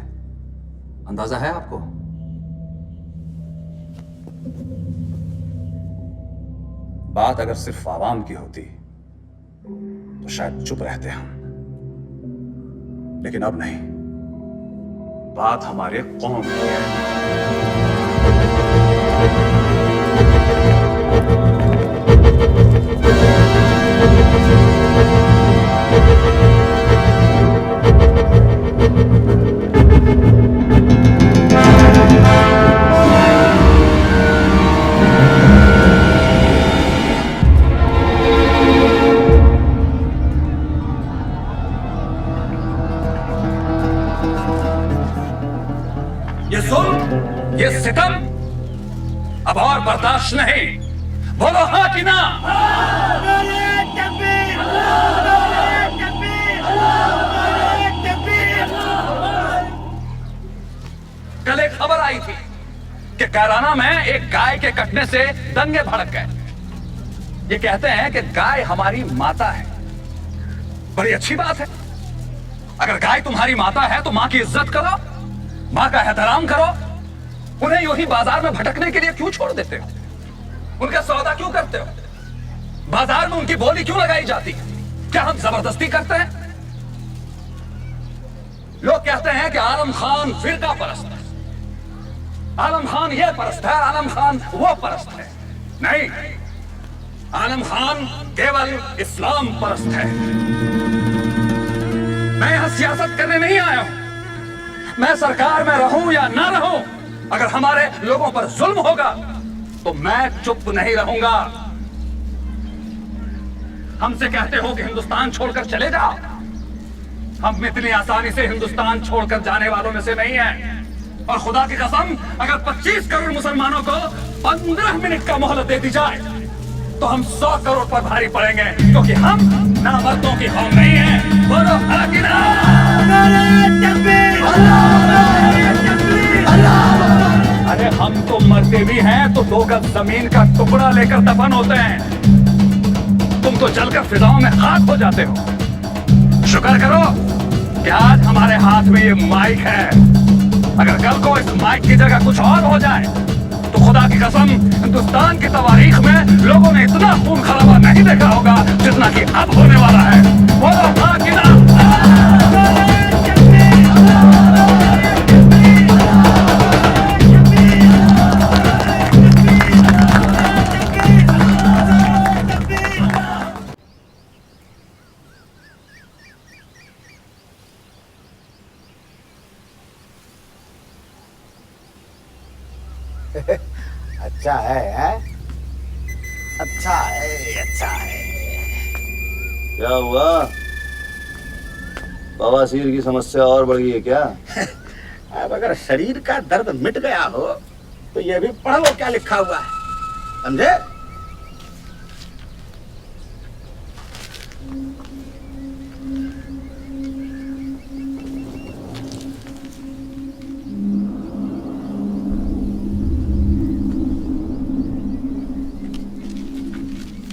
अंदाजा है आपको? बात अगर सिर्फ आवाम की होती तो शायद चुप रहते हम, लेकिन अब नहीं। बात हमारे कौम की है। ये जुल्म, ये सितम अब और बर्दाश्त नहीं। बोलो हाँ कि ना? कल एक खबर आई थी कि कैराना में एक गाय के कटने से दंगे भड़क गए। ये कहते हैं कि गाय हमारी माता है। बड़ी अच्छी बात है। अगर गाय तुम्हारी माता है तो मां की इज्जत करो, मां का एहतराम करो। उन्हें यूं ही बाजार में भटकने के लिए क्यों छोड़ देते हो? उनका सौदा क्यों करते हो? बाजार में उनकी बोली क्यों लगाई जाती है? क्या हम जबरदस्ती करते हैं? लोग कहते हैं कि आलम खान फिरका परस्त है, आलम खान ये परस्त है, आलम खान वो परस्त है। नहीं, आलम खान केवल इस्लाम परस्त है। मैं यहां सियासत करने नहीं आया हूं। मैं सरकार में रहूं या ना रहूं, अगर हमारे लोगों पर जुल्म होगा तो मैं चुप नहीं रहूंगा। हमसे कहते हो कि हिंदुस्तान छोड़कर चले जाओ। हम इतनी आसानी से हिंदुस्तान छोड़कर जाने वालों में से नहीं हैं। और खुदा की कसम, अगर 25 करोड़ मुसलमानों को 15 मिनट का मोहलत दे दी जाए तो हम 100 करोड़ पर भारी पड़ेंगे, क्योंकि हम नामर्दों की कौम नहीं है। बोलो हाँ कि ना? अरे हम तो मरते भी हैं तो 2 गज जमीन का टुकड़ा लेकर दफन होते हैं। तुम तो जलकर फिजाओं में खाक हो जाते हो। शुक्र करो कि आज हमारे हाथ में ये माइक है। अगर कल को इस माइक की जगह कुछ और हो जाए तो खुदा की कसम, हिंदुस्तान की तवारीख में लोगों ने इतना खून खराबा नहीं देखा होगा जितना कि अब होने वाला है। बोलो हाँ कि ना? अच्छा है? अच्छा है, अच्छा है। क्या हुआ? बवासीर की समस्या और बढ़ गई है क्या? अब अगर शरीर का दर्द मिट गया हो तो ये भी पढ़ लो क्या लिखा हुआ है, समझे?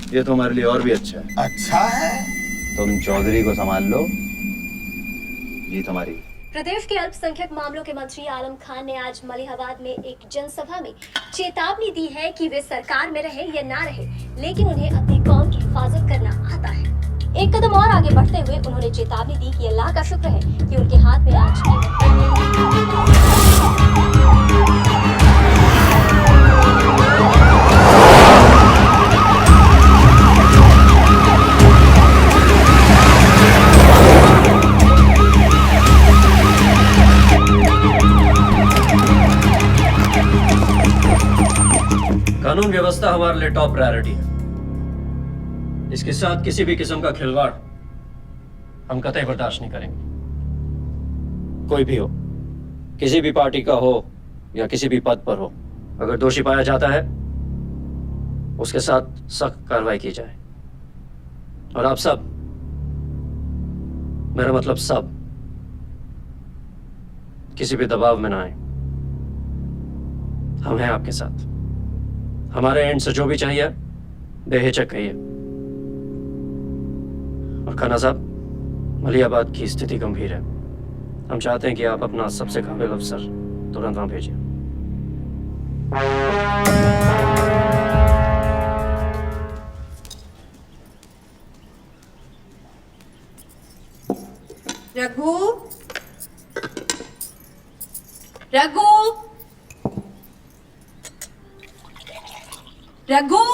ये तो हमारे लिए और भी अच्छा है। अच्छा है? तुम चौधरी को संभाल लो, जीत हमारी। प्रदेश के अल्पसंख्यक मामलों के मंत्री आलम खान ने आज मलिहाबाद में एक जनसभा में चेतावनी दी है कि वे सरकार में रहे या ना रहे, लेकिन उन्हें अपनी कौम की हिफाजत करना आता है। एक कदम और आगे बढ़ते हुए उन्होंने चेतावनी दी कि अल्लाह का शुक्र है कि उनके हाथ में आज कानून व्यवस्था हमारे लिए टॉप प्रायोरिटी है। इसके साथ किसी भी किस्म का खिलवाड़ हम कतई बर्दाश्त नहीं करेंगे। कोई भी हो, किसी भी पार्टी का हो या किसी भी पद पर हो, अगर दोषी पाया जाता है उसके साथ सख्त कार्रवाई की जाए। और आप सब, मेरा मतलब सब, किसी भी दबाव में ना आए। हम हैं आपके साथ। हमारे एंड से जो भी चाहिए बेहिचक कहिए। और खाना साहब, मलियाबाद की स्थिति गंभीर है। हम चाहते हैं कि आप अपना सबसे काबिल अफसर तुरंत वहां भेजिए। रघु, रघु, रघु,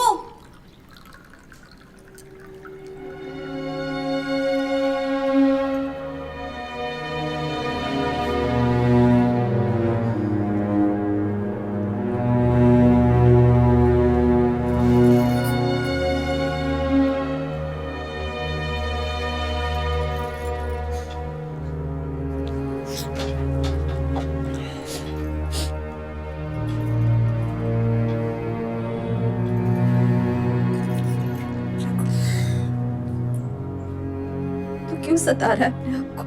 क्यों सता रहा है अपने आप को?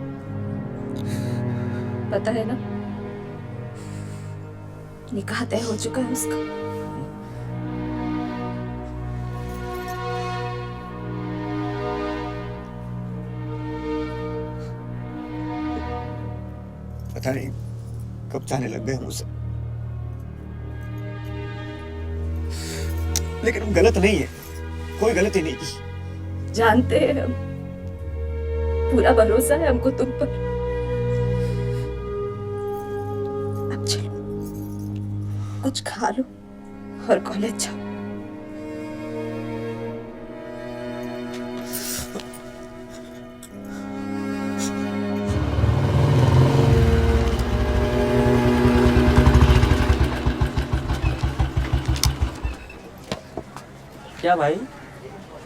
पता है ना, निकाह तय हो चुका है उसका। पता नहीं कब जाने लग गए हम उसे, लेकिन हम गलत नहीं है, कोई गलती नहीं की। जानते हैं हम, पूरा भरोसा है हमको तुम पर। अब चलो, कुछ खा लो और कॉलेज जाओ। क्या भाई,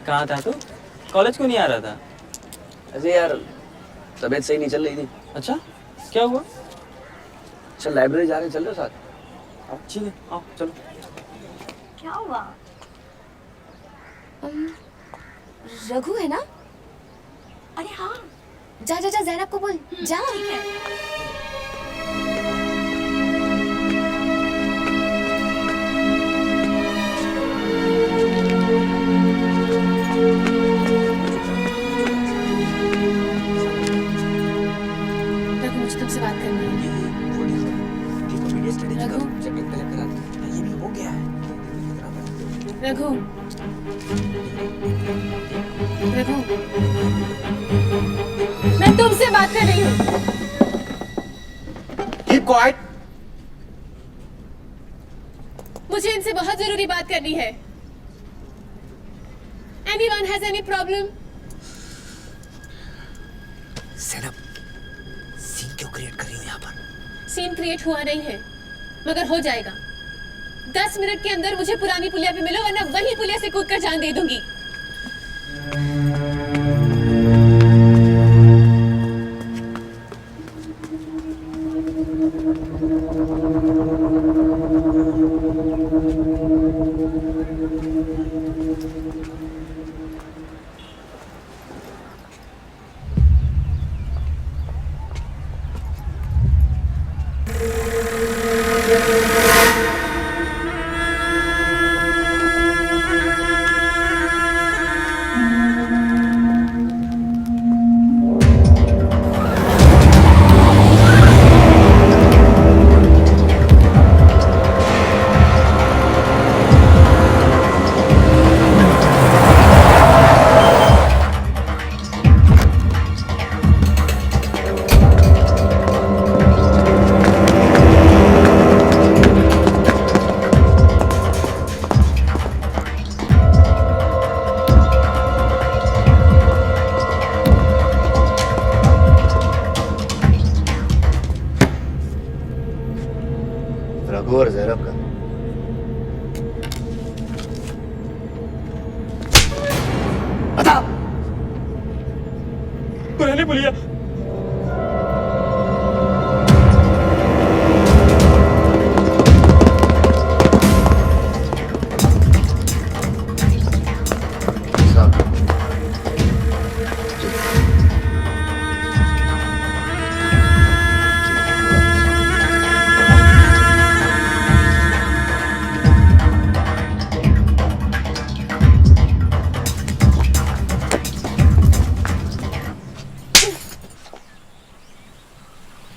कहाँ था तू? कॉलेज क्यों नहीं आ रहा था? अरे यार, तबीयत सही नहीं चल रही थी। अच्छा, क्या हुआ? चल लाइब्रेरी जा रहे हैं, चल लो साथ। आओ, ठीक है, आओ चलो। क्या हुआ? रघु है ना? अरे हाँ, जा जा जा, ज़ैनब को बोल, जा। ठीक है। मुझे तुमसे बात करनी है। रघु, ये भी हो गया है। रघु, रघु, मैं तुमसे बात कर रही हूँ। Keep quiet. मुझे इनसे बहुत जरूरी बात करनी है। Anyone has any problem? Zainab, scene क्यों क्रिएट कर रही हो यहाँ पर? सीन क्रिएट हुआ नहीं है, मगर हो जाएगा। 10 मिनट के अंदर मुझे पुरानी पुलिया पे मिलो, वरना वही पुलिया से कूदकर जान दे दूंगी। रघु और ज़ैनब का बता, पुरानी पुलिया।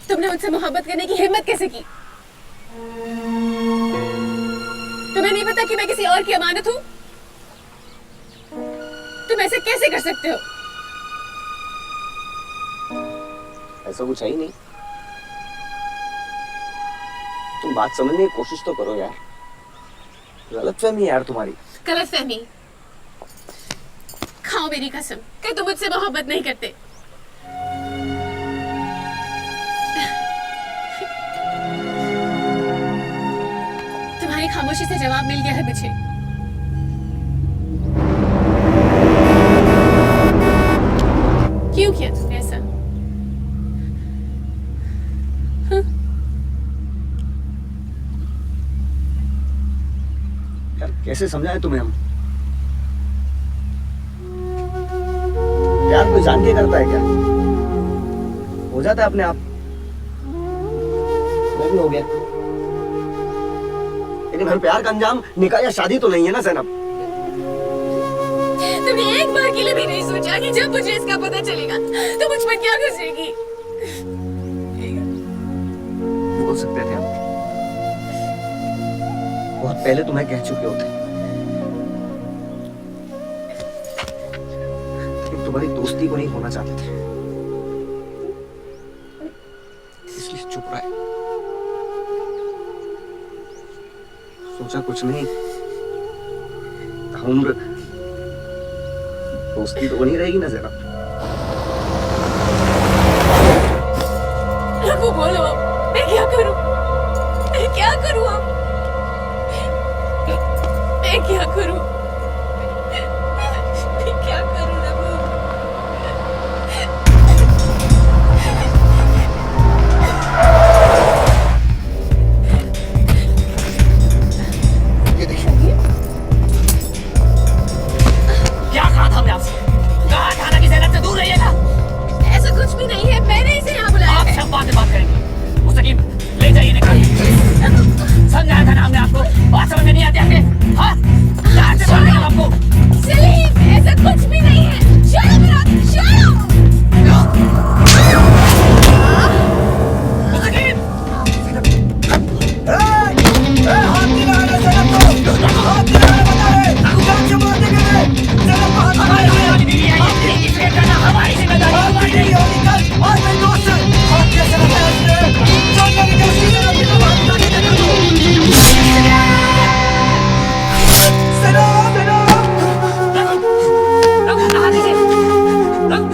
तुमने मुझसे मोहब्बत करने की हिम्मत कैसे की? तुम्हें नहीं पता कि मैं किसी और की अमानत हूं? तुम ऐसे कैसे कर सकते हो? ऐसा कुछ है ही नहीं। तुम बात समझने की कोशिश तो करो यार। गलतफहमी है यार तुम्हारी। गलतफहमी? खाओ मेरी कसम कि तुम मुझसे मोहब्बत नहीं करते। तुम्हारी खामोशी से जवाब मिल गया है मुझे। क्यों किया तुमने ऐसा? यार कैसे समझाएं तुम्हें हम? प्यार कोई जान के करता है क्या? हो जाता है अपने आप। मैं भी हो गया। लेकिन हर प्यार का अंजाम निकाह या शादी तो नहीं है ना ज़ैनब। तुमने एक बार के लिए भी नहीं सोचा कि जब मुझे इसका पता चलेगा तो मुझ पर क्या गुजरेगी? बोल सकते थे हम। बहुत पहले तुम्हें कह चुके होते। लेकिन तुम्हारी दोस्ती को नहीं होना चाहते थे, इसलिए चुप रहे। सोचा कुछ नहीं, उम्र दोस्ती तो बनी रहेगी ना जरा। रघु बोलो, मैं क्या करूं? मैं क्या करूं अब? मैं क्या करूं? मैं क्या करूं रघु? ये देखिए। क्या कहा था हमने आपसे? कहा था ना कि ज़ैनब से दूर रहिएगा। ऐसा कुछ भी नहीं है, मैंने इसे यहाँ बुलाया आप है। सब बात करेंगे। मुस्तकीम ले जाइए निकाल। समझाया था ना हमने आपको, बात समझ में नहीं आती आपके? हाँ? कहाँ से बोल रहे हैं आपको? सलीम, ऐसा कुछ भी नहीं है। चलो मेरा, चलो। मुस्तकीम! हाथ दिलाना ज़ैनब को! हाथ दिलाना बता रहे! जान से मार देंगे वे! ज़ैनब को हाथ हमारी जिम्मेदारी बीवी है, ये इसके करना हमारी जिम्मेदारी है, हमारी नहीं। आज मेरी दोस्त है! हाथ कैसे लगाया उसने? जान मेरी दोस्ती ज़ैनब की तो बात नहीं करना तू! ज़ैनब! रघु, कहाँ गए? रघु!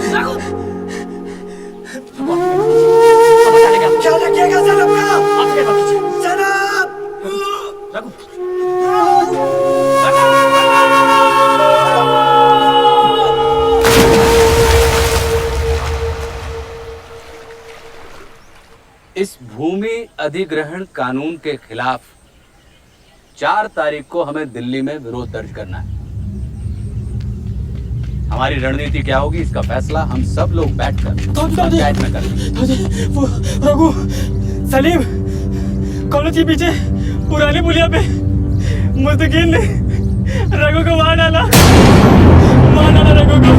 क्या रखिएगा ज़ैनब का? आप फिर बात कीजिए। ज़ैनब! रघु! इस भूमि अधिग्रहण कानून के खिलाफ 4 तारीख को हमें दिल्ली में विरोध दर्ज करना है। हमारी रणनीति क्या होगी, इसका फैसला हम सब लोग बैठकर पंचायत में करेंगे। वो रघु, सलीम, कॉलेज के पीछे पुरानी पुलिया पे मुस्तकीम ने रघु को मार डाला रघु को।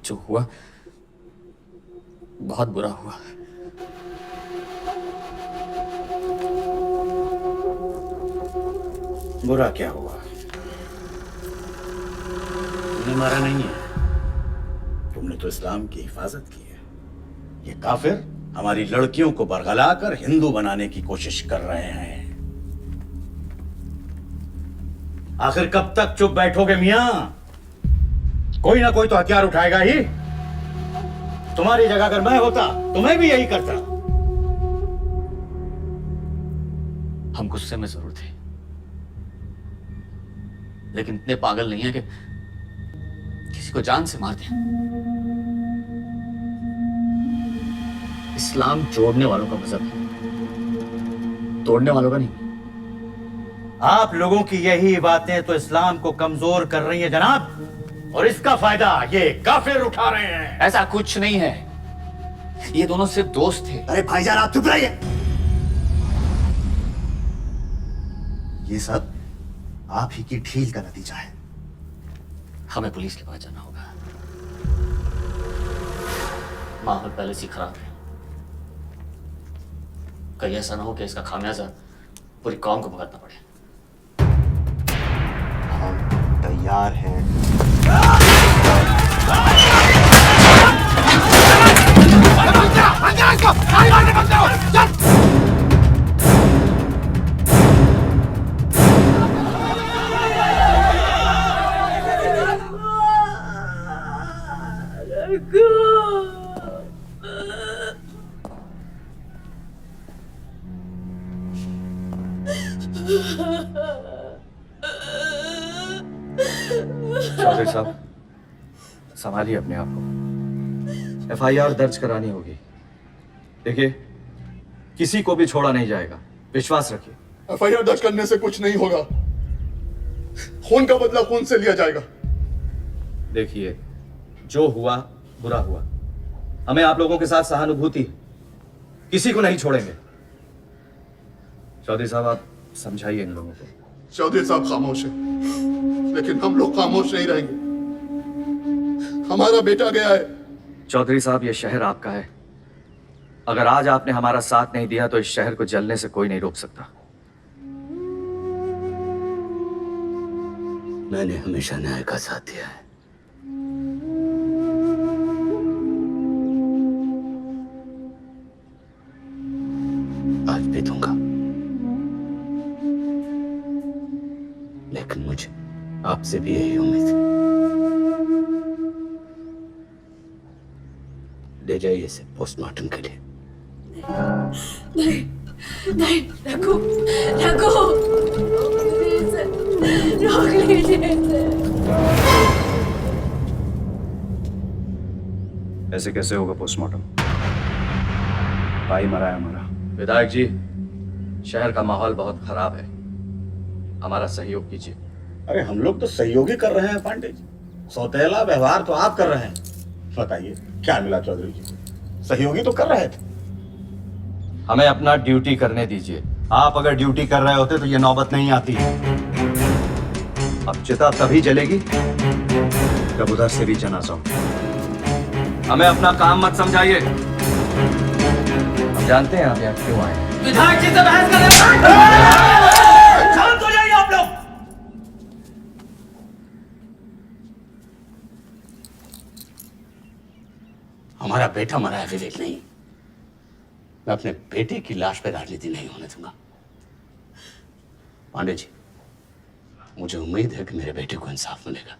जो हुआ बहुत बुरा हुआ। बुरा क्या हुआ? तुमने मारा नहीं है, तुमने तो इस्लाम की हिफाजत की है। ये काफिर हमारी लड़कियों को बरगलाकर हिंदू बनाने की कोशिश कर रहे हैं। आखिर कब तक चुप बैठोगे मियां? कोई ना कोई तो हथियार उठाएगा ही। तुम्हारी जगह अगर मैं होता तो मैं भी यही करता। हम गुस्से में जरूर थे, लेकिन इतने पागल नहीं है कि किसी को जान से मार दें। इस्लाम जोड़ने वालों का मजहब है, तोड़ने वालों का नहीं। आप लोगों की यही बातें तो इस्लाम को कमजोर कर रही हैं जनाब, और इसका फायदा ये काफिर उठा रहे हैं। ऐसा कुछ नहीं है, ये दोनों सिर्फ दोस्त थे। अरे भाईजान आप चुप रहिए। ये सब आप ही की ढील का नतीजा है। हमें पुलिस के पास जाना होगा। माहौल पहले से खराब है, कहीं ऐसा ना हो कि इसका खामियाजा पूरी कौम को भुगतना पड़े। हम तैयार हैं। चौधरी साहब, संभालिए अपने आप को। एफआईआर दर्ज करानी होगी। देखिए, किसी को भी छोड़ा नहीं जाएगा, विश्वास रखिए। एफआईआर दर्ज करने से कुछ नहीं होगा। खून का बदला खून से लिया जाएगा। देखिए, जो हुआ बुरा हुआ। हमें आप लोगों के साथ सहानुभूति है, किसी को नहीं छोड़ेंगे। चौधरी साहब, आप समझाइए इन लोगों को। चौधरी साहब खामोश है, लेकिन हम लोग खामोश नहीं रहेंगे। हमारा बेटा गया है। चौधरी साहब, ये शहर आपका है। अगर आज आपने हमारा साथ नहीं दिया तो इस शहर को जलने से कोई नहीं रोक सकता। मैंने हमेशा न्याय का साथ दिया है। आज भी दूंगा, लेकिन मुझे आपसे भी यही उम्मीद है। ले जाइए इसे पोस्टमार्टम के लिए। नहीं नहीं, रघु रघु, रोक लीजिए इसे। ऐसे कैसे होगा पोस्टमार्टम? भाई मरा है हमारा। विधायक जी, शहर का माहौल बहुत खराब है, हमारा सहयोग कीजिए। अरे हम लोग तो सहयोग ही कर रहे हैं पांडे जी, सौतेला व्यवहार तो आप कर रहे हैं। बताइए क्या मिला चौधरी जी? सहयोगी तो कर रहे थे। हमें अपना ड्यूटी करने दीजिए। आप अगर ड्यूटी कर रहे होते तो ये नौबत नहीं आती। अब चिता तभी जलेगी जब उधर से भी जनाजा हो। हमें अपना काम मत समझाइए। हम जानते हैं आप यहाँ क्यों आए। विधायक जी से बहस कर रहे हैं। शांत हो जाइए आप लोग। हमारा बेटा मरा है विवेक नहीं। मैं अपने बेटे की लाश पे राजनीति नहीं होने दूंगा। पांडे जी, मुझे उम्मीद है कि मेरे बेटे को इंसाफ मिलेगा।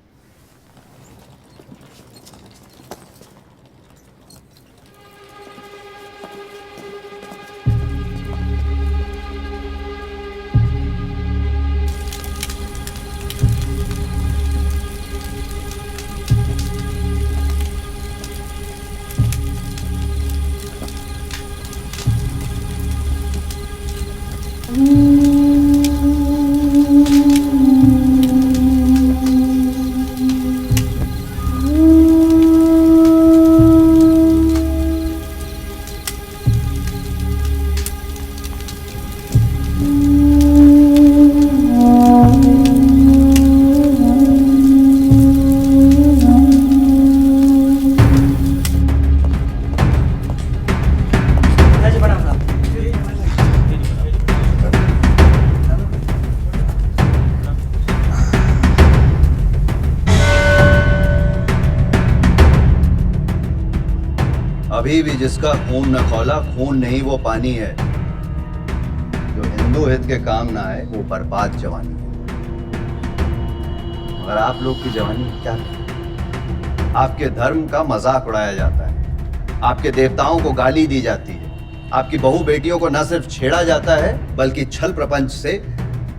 अभी भी जिसका खून न खौला, खून नहीं वो पानी है। जो हिंदू हित के काम ना आए वो बर्बाद जवानी है। मगर आप लोग की जवानी क्या है? आपके धर्म का मजाक उड़ाया जाता है, आपके देवताओं को गाली दी जाती है, आपकी बहू बेटियों को न सिर्फ छेड़ा जाता है बल्कि छल प्रपंच से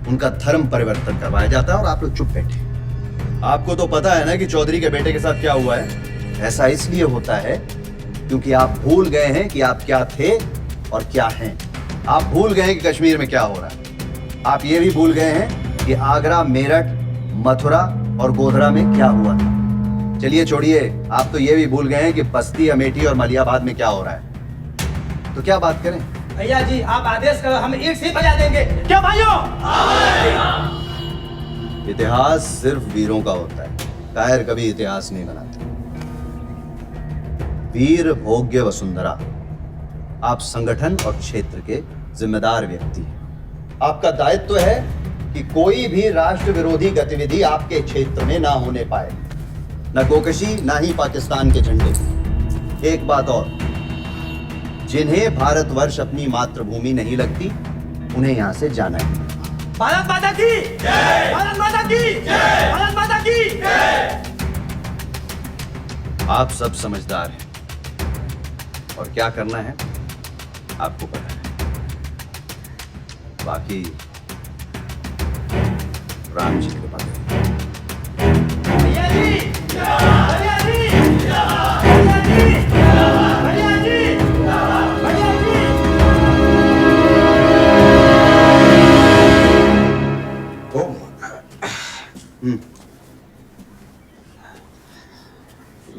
उनका धर्म परिवर्तन करवाया जाता है और आप लोग चुप बैठे। आपको तो पता है ना कि चौधरी के बेटे के साथ क्या हुआ है। ऐसा इसलिए होता है क्योंकि आप भूल गए हैं कि आप क्या थे और क्या हैं। आप भूल गए हैं कि कश्मीर में क्या हो रहा है। आप ये भी भूल गए हैं कि आगरा, मेरठ, मथुरा और गोधरा में क्या हुआ था। चलिए छोड़िए, आप तो ये भी भूल गए हैं कि बस्ती, अमेठी और मलियाबाद में क्या हो रहा है। तो क्या बात करें? भैया जी आप आदेश करो, हम ईंट से बजा देंगे। क्या भाइयों? इतिहास सिर्फ वीरों का होता है, कायर कभी इतिहास नहीं बनाते। वीर भोग्य वसुंधरा, आप संगठन और क्षेत्र के जिम्मेदार व्यक्ति हैं। आपका दायित्व है कि कोई भी राष्ट्र विरोधी गतिविधि आपके क्षेत्र में ना होने पाए, न गोकशी ना ही पाकिस्तान के झंडे। एक बात और, जिन्हें भारतवर्ष अपनी मातृभूमि नहीं लगती उन्हें यहां से जाना है। भारत माता की जय! भारत माता की जय! भारत माता की जय! आप सब समझदार हैं और क्या करना है आपको पता है। बाकी राम जी के पास। भैया जी! भैया जी! भैया जी! भैया जी! भैया जी!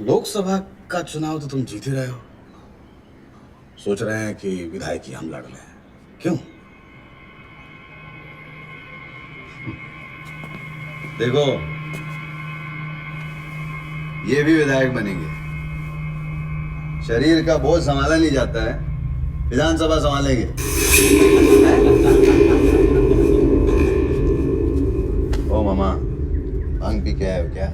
लोकसभा का चुनाव तो तुम जीत ही रहे हो, सोच रहे हैं कि विधायकी हम लड़ लें, क्यों? देखो, ये भी विधायक बनेंगे। शरीर का बोझ संभाला नहीं जाता है, विधानसभा संभालेंगे। ओ मामा, भांग पी के आए हो क्या?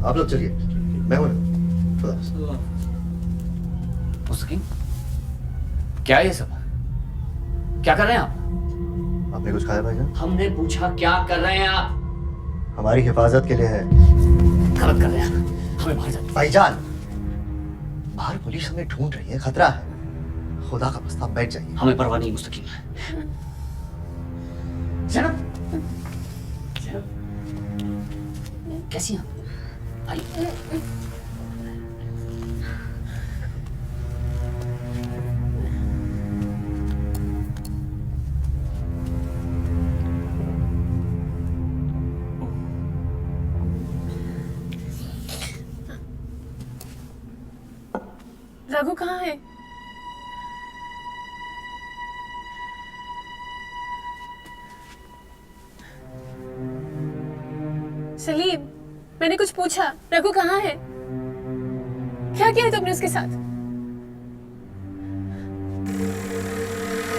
आप लोग चलिए, मैं हूं। मुस्तकीम, क्या है ये सब? क्या कर रहे हैं आप? आपने कुछ खाया भाईजान? हमने पूछा क्या कर रहे हैं आप? हमारी हिफाजत के लिए है। गलत कर रहे हैं, हमें बाहर जाना। भाईजान, बाहर पुलिस हमें ढूंढ रही है, खतरा है। खुदा का वास्ता बैठ जाइए। हमें परवाह नहीं मुस्तकीम। ज़ैनब, कैसी हैं आप? आइए। रघु कहाँ है? सलीम, मैंने कुछ पूछा, रघु कहाँ है? क्या किया तुमने उसके साथ?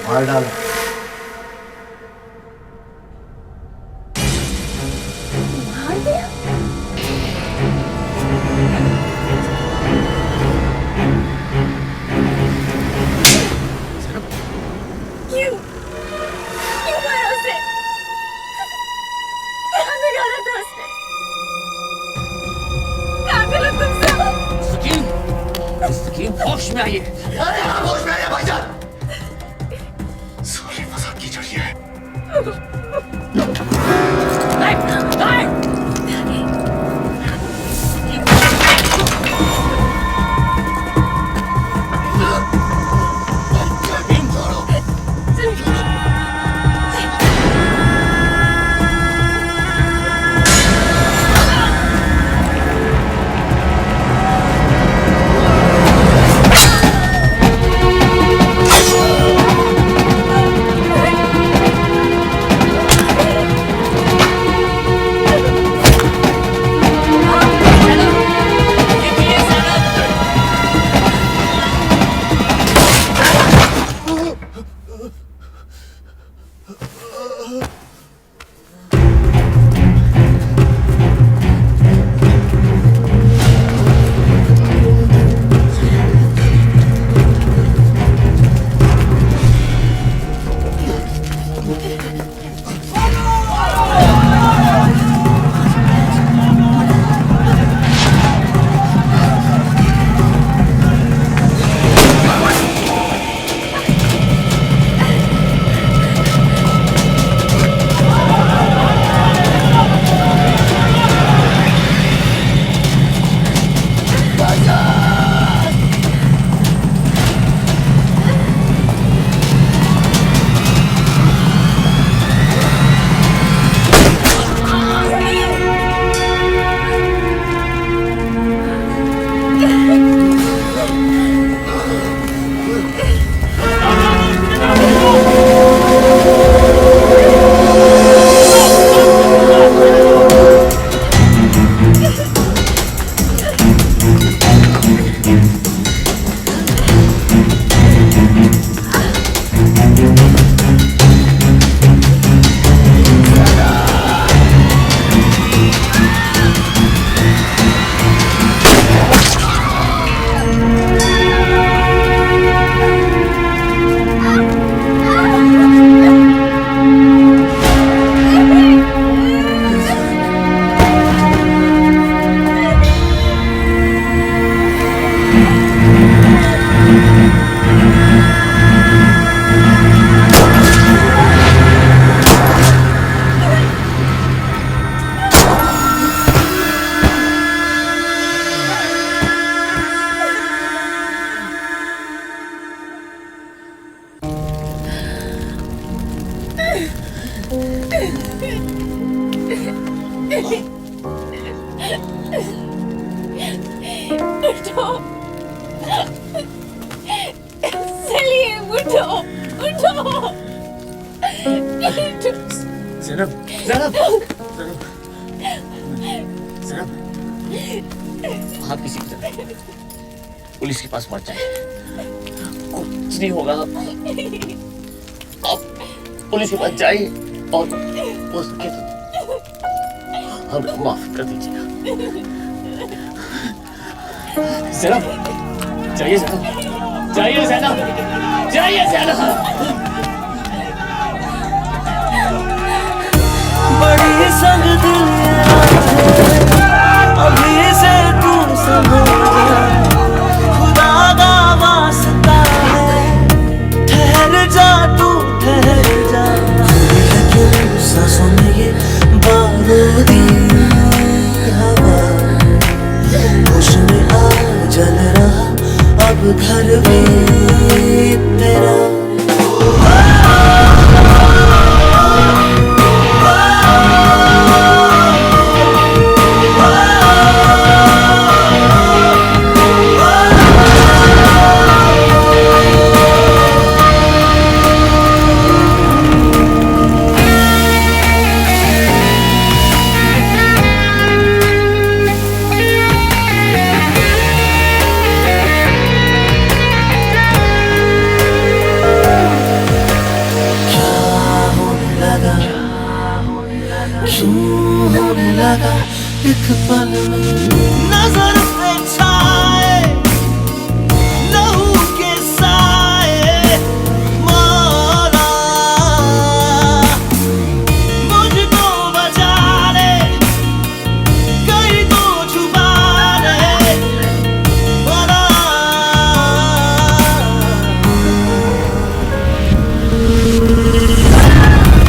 मार डाला। मार दिया? क्यों? क्यों मारा उसे? क्या बिगाड़ा था उसने? मुस्तकीम, होश में आइए। होश में आइए भाईजान। उठो उठो ज़ैनब ज़ैनब ज़ैनब आप किसी की तरह पुलिस के पास पहुंच जाए, कुछ नहीं होगा। आप पुलिस के पास जाइए और हो सके तो हमें माफ कर दीजिएगा। ज़ैनब जाइए, ज़ैनब जाइए, ज़ैनब जाइए, ज़ैनब। बड़ी संग दिल अभी से तू समझ जा, खुदा का वास्ता है, ठहर जा तू ठहर जा। क्यों सांसों में ये बारूदी हवा, होश में आ जल रहा अब घर भी तेरा। एक पल में नजर पे छाए लहू के साए, मौला मुझको बचा ले, कहीं तो छुपा ले मौला।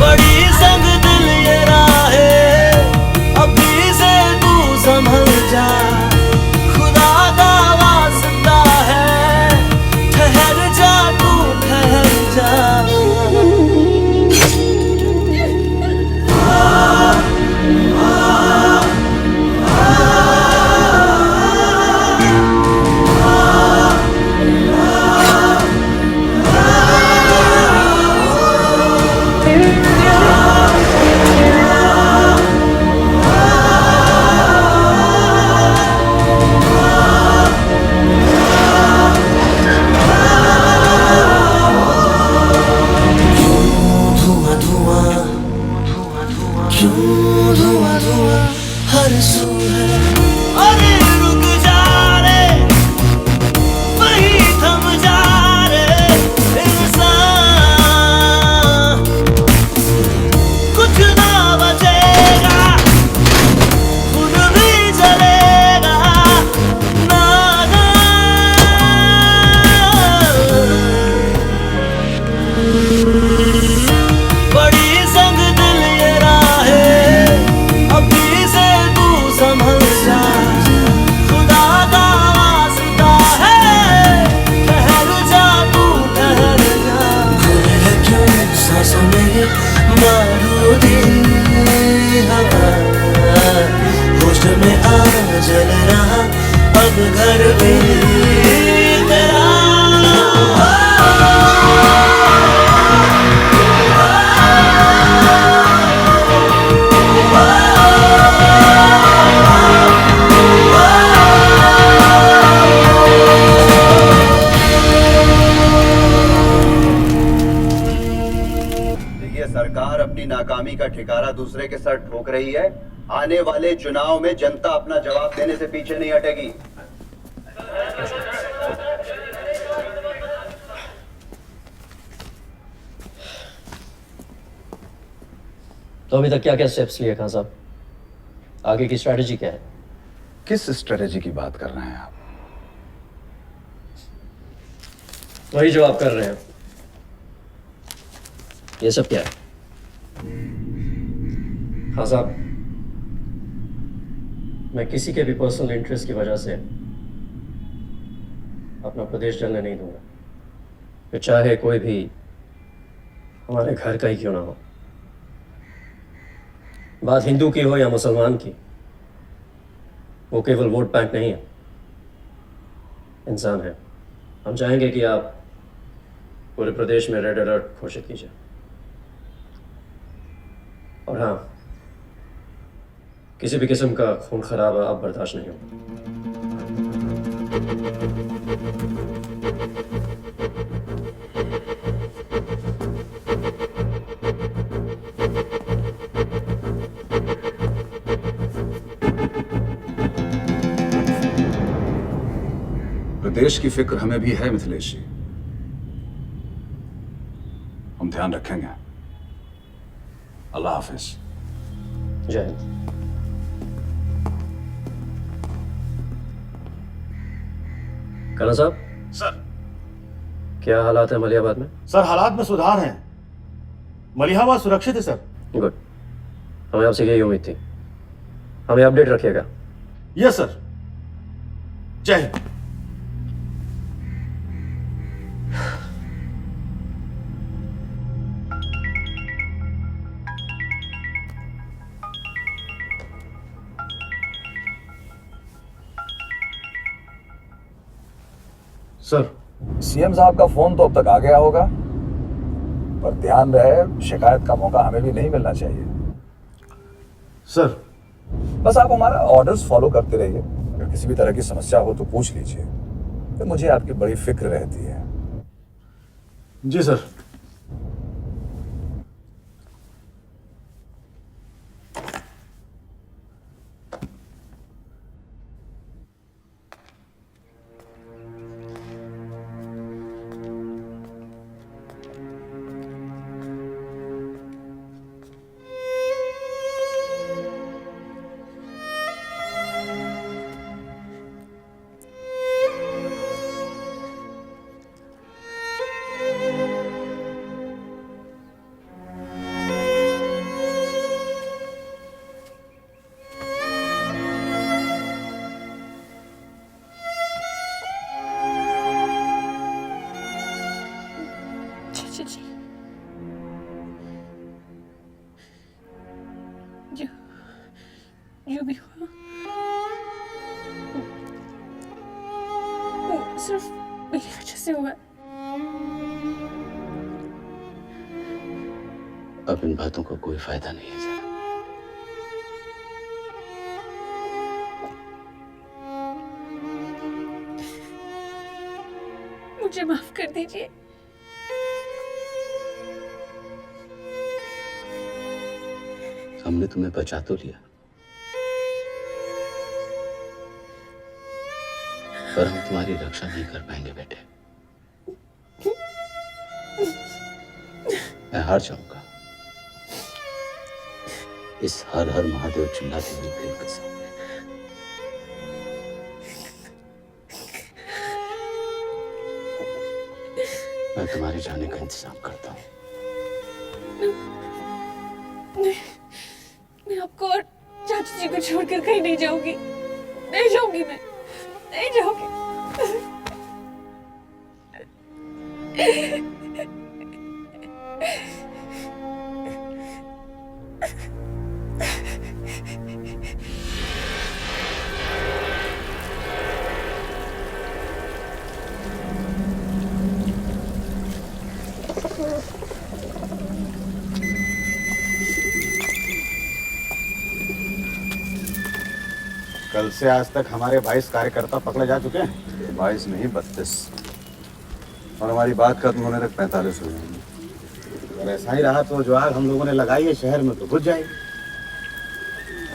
बड़ी संग दिल ये राहे अभी से तू संभल जा, खुदा का वास्ता है, ठहर जा तू ठहर जा। क्यों धुआं धुआं हर सू है, अरे रुक जा रे, वही थम जा रे इंसान, कुछ ना बचेगा, खुद भी जलेगा ना। बड़ी संग दिल ये अभी से तू संभल जा, खुदा का वास्ता है, ठहर जा तू ठहर जा। है क्यों सांसों में ये बारूदी हवा, होश में आ जल रहा अब घर भी तेरा। सरकार अपनी नाकामी का ठिकाना दूसरे के सर ठोक रही है। आने वाले चुनाव में जनता अपना जवाब देने से पीछे नहीं हटेगी। तो अभी तक क्या क्या स्टेप्स लिए खान साहब? आगे की स्ट्रेटजी क्या है? किस स्ट्रेटजी की बात कर रहे हैं आप? वही जो आप कर रहे हैं। ये सब क्या है? हाँ साहब, मैं किसी के भी पर्सनल इंटरेस्ट की वजह से अपना प्रदेश जलने नहीं दूंगा, फिर चाहे कोई भी हमारे घर का ही क्यों ना हो। बात हिंदू की हो या मुसलमान की, वो केवल वोट बैंक नहीं है, इंसान है। हम चाहेंगे कि आप पूरे प्रदेश में रेड अलर्ट घोषित कीजिए। और हाँ, किसी भी किस्म का खून खराबा अब बर्दाश्त नहीं होगा। प्रदेश की फिक्र हमें भी है मिथिलेश जी, हम ध्यान रखेंगे। अल्लाह हाफिज। जय हिंद। काला साहब। सर। क्या हालात है मलिहाबाद में? सर हालात में सुधार हैं, मलिहाबाद सुरक्षित है सर। गुड, हमें आपसे यही उम्मीद थी। हमें अपडेट रखिएगा। Yes sir. जय हिंद। सर, सीएम साहब का फोन तो अब तक आ गया होगा, पर ध्यान रहे शिकायत का मौका हमें भी नहीं मिलना चाहिए। सर, बस आप हमारा ऑर्डर्स फॉलो करते रहिए। अगर किसी भी तरह की समस्या हो तो पूछ लीजिए, तो मुझे आपकी बड़ी फिक्र रहती है। जी सर। जो भी हुआ वो सिर्फ मेरी वजह से हुआ। अब इन बातों का कोई फायदा नहीं है जरा। मुझे माफ कर दीजिए। हमने तुम्हें बचा तो लिया, पर हम तुम्हारी रक्षा नहीं कर पाएंगे बेटे। मैं हार जाऊंगा। इस हर हर महादेव चिल्लाते हुए प्रेम के साथ मैं तुम्हारे जाने का इंतजाम करता हूँ। मैं आपको और चाची जी को छोड़कर कहीं नहीं जाऊंगी। नहीं जाऊंगी, मैं नहीं जाऊंगी। कल से आज तक हमारे 22 कार्यकर्ता पकड़े जा चुके हैं। 22 नहीं 32, और हमारी बात खत्म होने तक 45 हो जाएंगे। अगर ऐसा ही रहा तो जो आग हम लोगों ने लगाई है शहर में तो बुझ जाएगी।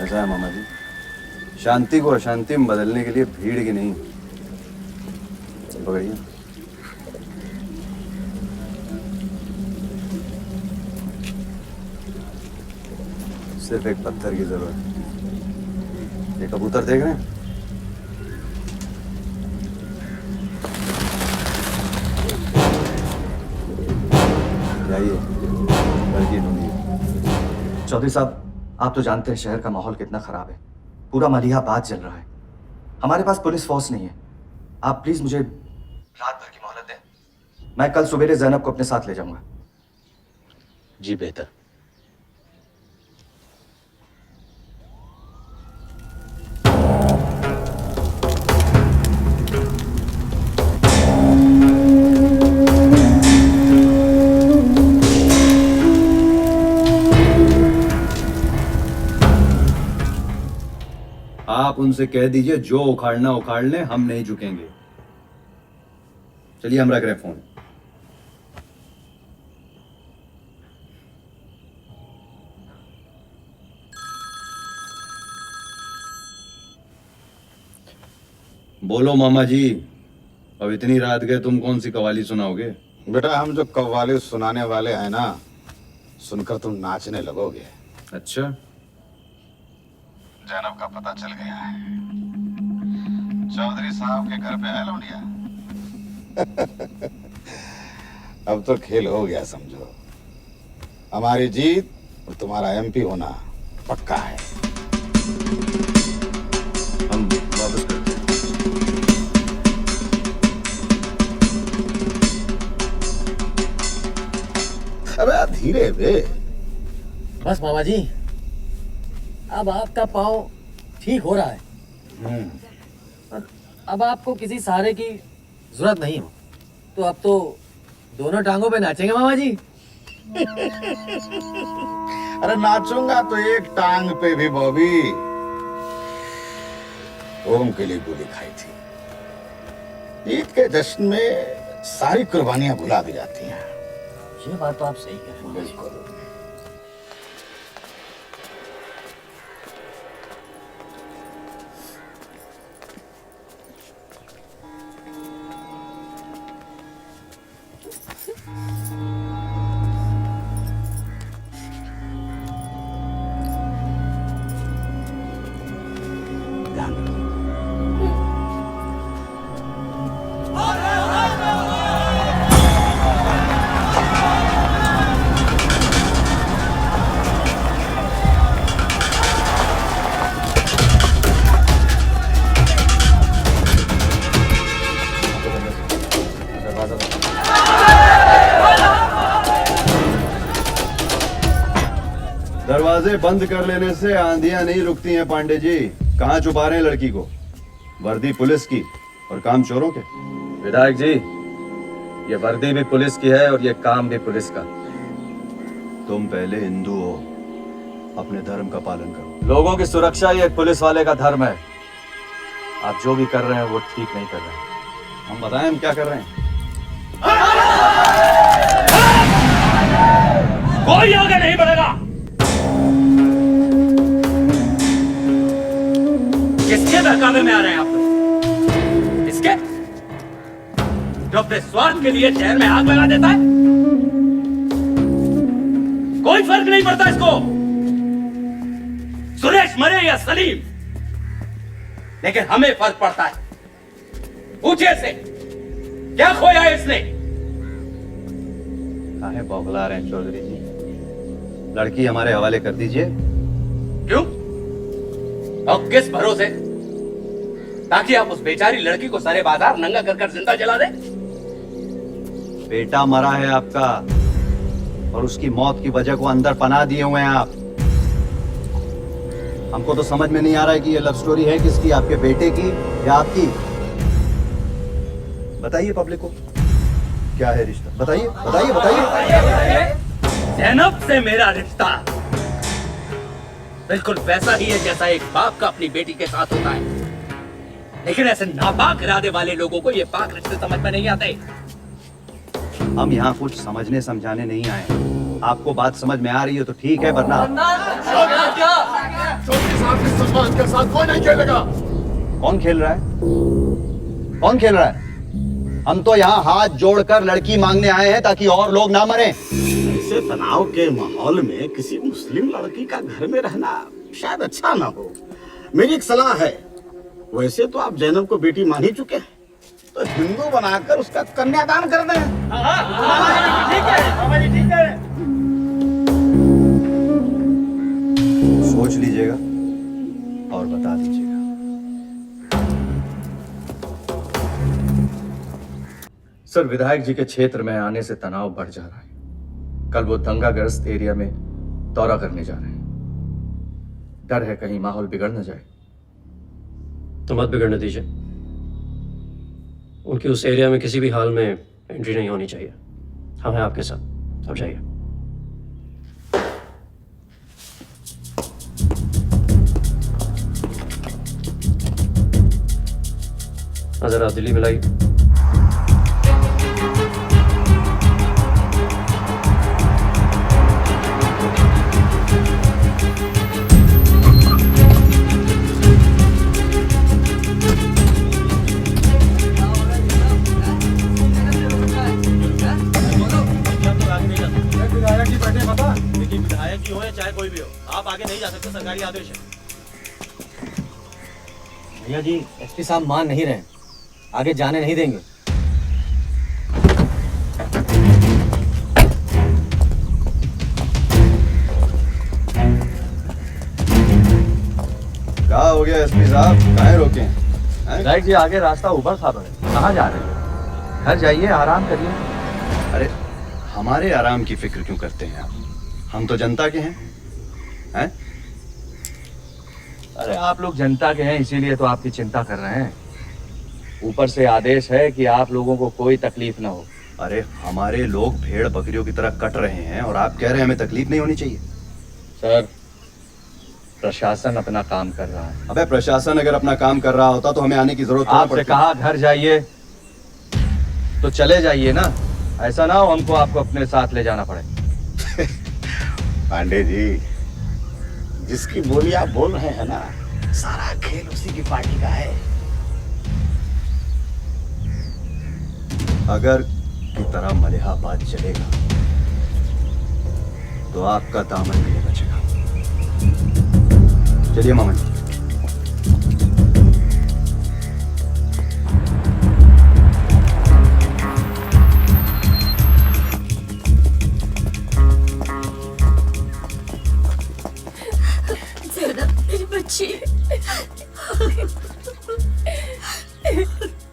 ऐसा है मामा जी, शांति को अशांति में बदलने के लिए भीड़ की नहीं, पकड़िए। सिर्फ एक पत्थर की जरूरत है। ये कबूतर देख रहे हैं? जाइए, लड़की ढूंढिए। चौधरी साहब, आप तो जानते हैं शहर का माहौल कितना खराब है। पूरा मलिहाबाद जल रहा है। हमारे पास पुलिस फोर्स नहीं है। आप प्लीज मुझे रात भर की मोहलत दें। मैं कल सवेरे जैनब को अपने साथ ले जाऊंगा। जी बेहतर। उनसे कह दीजिए जो उखाड़ना उखाड़ लें, हम नहीं झुकेंगे। चलिए हम रख रहे हैं फोन। बोलो मामा जी, अब इतनी रात गए तुम कौन सी कवाली सुनाओगे? बेटा हम जो कव्वाली सुनाने वाले हैं ना, सुनकर तुम नाचने लगोगे। अच्छा, जैनब का पता चल गया है। चौधरी साहब के घर पे है लौंडिया। अब तो खेल हो गया समझो। हमारी जीत और तुम्हारा एमपी होना पक्का है। हम वापस करते हैं। अबे धीरे बे। बस मामा जी, अब आपका पाँव ठीक हो रहा है। और अब आपको किसी सहारे की जरूरत नहीं हो, तो अब तो दोनों टांगों पे नाचेंगे मामा जी। अरे नाचूंगा तो एक टांग पे भी बॉबी। ओम के लिए गोली खाई थी। ईद के जश्न में सारी कुर्बानियां भुला भी जाती हैं। ये बात तो आप सही कह रहे हैं। बिल्कुल। दरवाजे बंद कर लेने से आंधियां नहीं रुकती हैं पांडे जी। कहाँ छुपा रहे हैं लड़की को? वर्दी पुलिस की और काम चोरों के। विधायक जी, ये वर्दी भी पुलिस की है और ये काम भी पुलिस का। तुम पहले हिंदू हो, अपने धर्म का पालन करो। लोगों की सुरक्षा ही एक पुलिस वाले का धर्म है। आप जो भी कर रहे हैं वो ठीक नहीं कर रहे हैं। हम बताएं हम क्या कर रहे हैं? कोई आगे नहीं बढ़ेगा। किसके बहकावे में आ रहे हैं आप लोग? इसके जो अपने स्वार्थ के लिए शहर में आग लगा देता है। कोई फर्क नहीं पड़ता इसको, सुरेश मरे या सलीम, लेकिन हमें फर्क पड़ता है। पूछिए से क्या खोया है इसने? काहे बौखला रहे हैं चौधरी जी? लड़की हमारे हवाले कर दीजिए। क्यों और किस भरोसे? ताकि आप उस बेचारी लड़की को सारे बाजार नंगा कर जिंदा जला दे। बेटा मरा है आपका और उसकी मौत की वजह को अंदर पनाह दिए हुए हैं आप। हमको तो समझ में नहीं आ रहा है कि ये लव स्टोरी है किसकी, आपके बेटे की या आपकी? बताइए पब्लिक को क्या है रिश्ता। बताइए बताइए बताइए। जैनब से मेरा रिश्ता बिल्कुल वैसा ही है जैसा एक बाप का अपनी बेटी के साथ होता है, लेकिन ऐसे नापाक इरादे वाले लोगों को ये पाक रिश्ते समझ में नहीं आते। हम यहाँ कुछ समझने समझाने नहीं आए। आपको बात समझ में आ रही है तो ठीक है, वरना चौधरी साहब के सम्मान के साथ कोई नहीं खेलेगा। कौन खेल रहा है? कौन खेल रहा है? हम तो यहाँ हाथ जोड़कर लड़की मांगने आए हैं ताकि और लोग ना मरें। ऐसे तनाव के माहौल में किसी मुस्लिम लड़की का घर में रहना शायद अच्छा ना हो। मेरी एक सलाह है, वैसे तो आप जैनब को बेटी मान ही चुके हैं, तो हिंदू बनाकर उसका कन्यादान कर दें। सोच लीजिएगा और बता दीजिएगा। सर, विधायक जी के क्षेत्र में आने से तनाव बढ़ जा रहा है। कल वो दंगाग्रस्त एरिया में दौरा करने जा रहे हैं। डर है कहीं माहौल बिगड़ न जाए। तो मत बिगड़ने दीजिए। उनकी उस एरिया में किसी भी हाल में एंट्री नहीं होनी चाहिए। हम हैं आपके साथ, अब जाइए। जरा दिल्ली मिलाई। विधायक जी बैठे पता, लेकिन विधायक जी हो या चाहे कोई भी हो, आप आगे नहीं जा सकते, सरकारी आदेश है। भैया जी एसपी साहब मान नहीं रहे, आगे जाने नहीं देंगे। क्या हो गया एसपी साहब, काहे रोके हैं? विधायक जी आगे रास्ता ऊपर था, कहाँ जा रहे हैं? घर जाइए, आराम करिए। अरे हमारे आराम की फिक्र क्यों करते हैं आप? हम तो जनता के हैं, हैं? अरे आप लोग जनता के हैं इसीलिए तो आपकी चिंता कर रहे हैं। ऊपर से आदेश है कि आप लोगों को कोई तकलीफ ना हो। अरे हमारे लोग भेड़ बकरियों की तरह कट रहे हैं और आप कह रहे हैं हमें तकलीफ नहीं होनी चाहिए। सर प्रशासन अपना काम कर रहा है। अबे प्रशासन अगर अपना काम कर रहा होता तो हमें आने की जरूरत आपसे कहा घर जाइए तो चले जाइए ना, ऐसा ना हो हमको आपको अपने साथ ले जाना पड़े। पांडे जी, जिसकी बोली आप बोल रहे हैं ना, सारा खेल उसी की पार्टी का है। अगर की तरह मलिहाबाद चलेगा तो आपका दामन भी नहीं बचेगा। चलिए मामा जी। ज़ैनब मेरी बच्ची।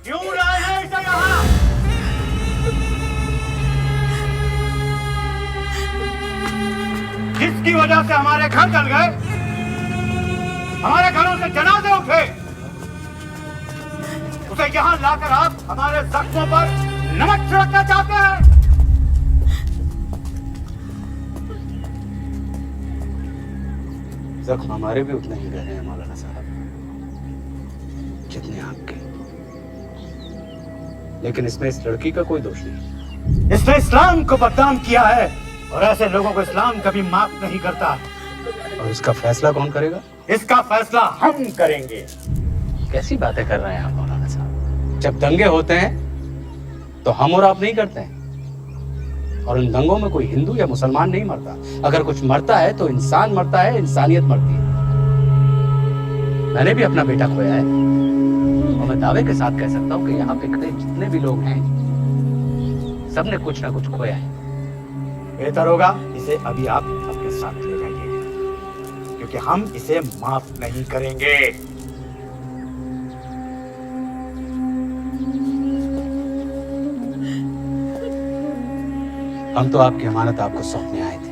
क्यों लाए हैं इसे यहाँ? जिसकी वजह से हमारे घर जल गए, हमारे घरों से जनाजे उठे, उसे यहाँ लाकर आप हमारे जख्मों पर नमक छिड़कना चाहते हैं? जख्म हमारे भी उतने ही गहरे हैं मौलाना साहब जितने आपके, लेकिन इसमें इस लड़की का कोई दोष नहीं। इसने इस्लाम को बदनाम किया है और ऐसे लोगों को इस्लाम कभी माफ नहीं करता। और इसका फैसला कौन करेगा? इसका फैसला हम करेंगे। कैसी बातें कर रहे हैं आप मौलाना साहब? जब दंगे होते हैं तो हम और आप नहीं करते हैं, और उन दंगों में कोई हिंदू या मुसलमान नहीं मरता। अगर कुछ मरता है तो इंसान मरता है, इंसानियत मरती है। मैंने भी अपना बेटा खोया है और मैं दावे के साथ कह सकता हूँ कि यहाँ पे जितने भी लोग हैं सबने कुछ ना कुछ खोया है। बेहतर होगा इसे अभी आप अपने साथ ले जाइए, क्योंकि हम इसे माफ नहीं करेंगे। हम तो आपकी अमानत आपको सौंपने आए थे,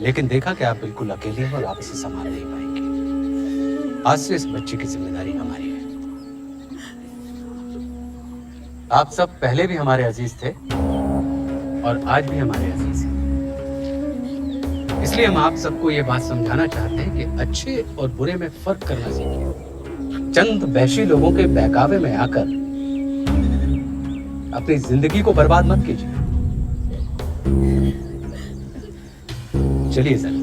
लेकिन देखा कि आप बिल्कुल अकेले हैं और आप इसे संभाल नहीं पाएंगे। आज से इस बच्ची की जिम्मेदारी हमारी है। आप सब पहले भी हमारे अजीज थे और आज भी हमारे अजीज हैं। इसलिए हम आप सबको ये बात समझाना चाहते हैं कि अच्छे और बुरे में फर्क करना सीखिए। चंद वहशी लोगों के बहकावे में आकर अपनी जिंदगी को बर्बाद मत कीजिए। चलिए सर।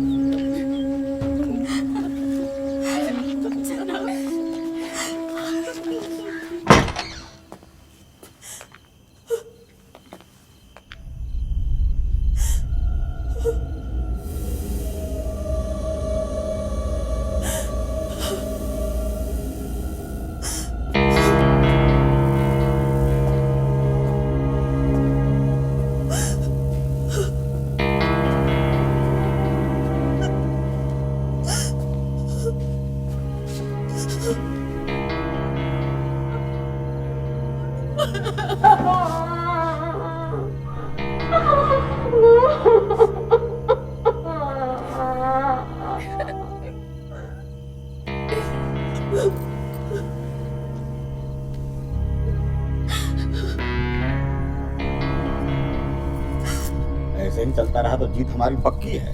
ऐसे ही चलता रहा तो जीत हमारी पक्की है।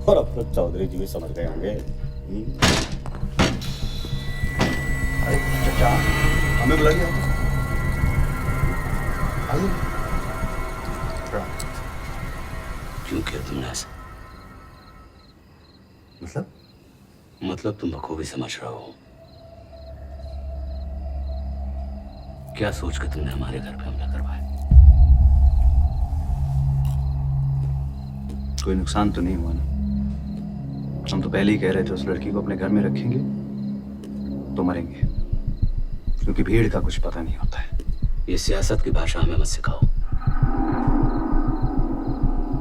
और अब तो चौधरी जी भी समझ गए होंगे। अरे चाचा, हमें बुला लिया। क्यों किया तुमने ऐसा? मतलब तुम बखूबी समझ रहे हो। क्या सोच के तुमने हमारे घर पे हमला करवाया? कोई नुकसान तो नहीं हुआ ना? हम तो पहले ही कह रहे थे उस लड़की को अपने घर में रखेंगे तो मरेंगे, क्योंकि भीड़ का कुछ पता नहीं होता है। ये सियासत की भाषा हमें मत सिखाओ।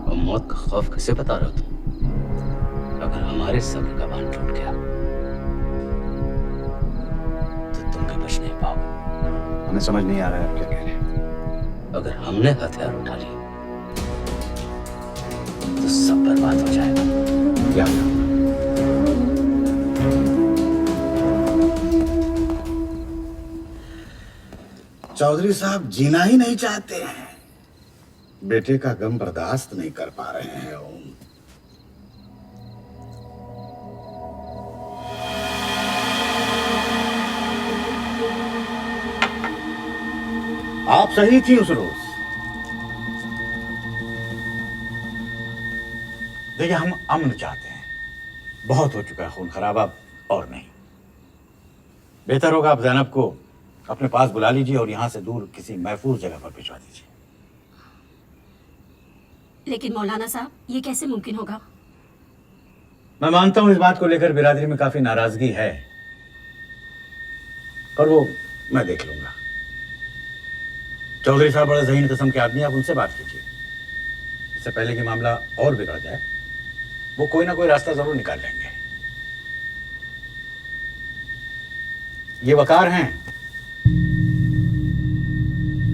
और मौत का खौफ किसे बता रहे हो तुम? अगर हमारे सब्र का बांध टूट गया तो तुम भी बच नहीं पाओगे। हमें समझ नहीं आ रहा है आप क्या कह रहे हैं। अगर हमने हथियार उठा लिए तो सब बर्बाद हो जाएगा। क्या? चौधरी साहब जीना ही नहीं चाहते हैं, बेटे का गम बर्दाश्त नहीं कर पा रहे हैं ओम। आप सही थी उस रोज। देखिए, हम अमन चाहते हैं, बहुत हो चुका है खून खराबा, और नहीं। बेहतर होगा आप ज़ैनब को अपने पास बुला लीजिए और यहाँ से दूर किसी महफूज जगह पर भिजवा दीजिए। लेकिन मौलाना साहब, ये कैसे मुमकिन होगा? मैं मानता हूँ इस बात को लेकर बिरादरी में काफी नाराजगी है, पर वो मैं देख लूंगा। चौधरी साहब बड़े ज़हीन किस्म के आदमी, आप उनसे बात कीजिए। इससे पहले कि मामला और बिगड़ जाए, वो कोई ना कोई रास्ता जरूर निकाल लेंगे। ये वकार हैं,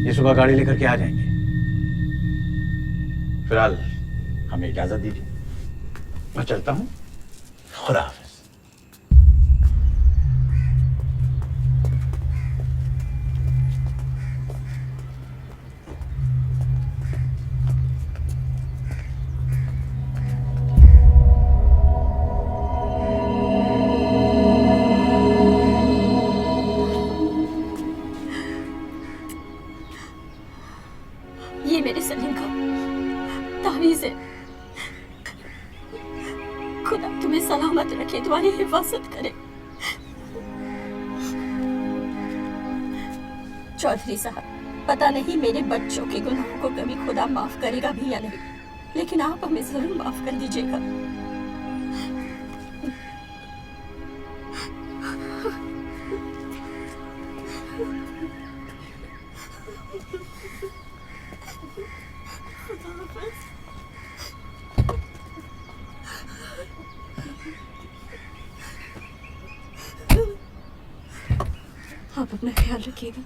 ये सुबह गाड़ी लेकर के आ जाएंगे। फिलहाल हमें इजाजत दीजिए, मैं चलता हूं। खुदा हाफिज। ये मेरे सलीम का तावीज़ है। खुदा तुम्हें सलामत रखे, तुम्हारी हिफाजत करे। चौधरी साहब, पता नहीं मेरे बच्चों के गुनाहों को कभी खुदा माफ करेगा भी या नहीं, लेकिन आप हमें जरूर माफ कर दीजिएगा। आप अपना ख्याल रखिएगा।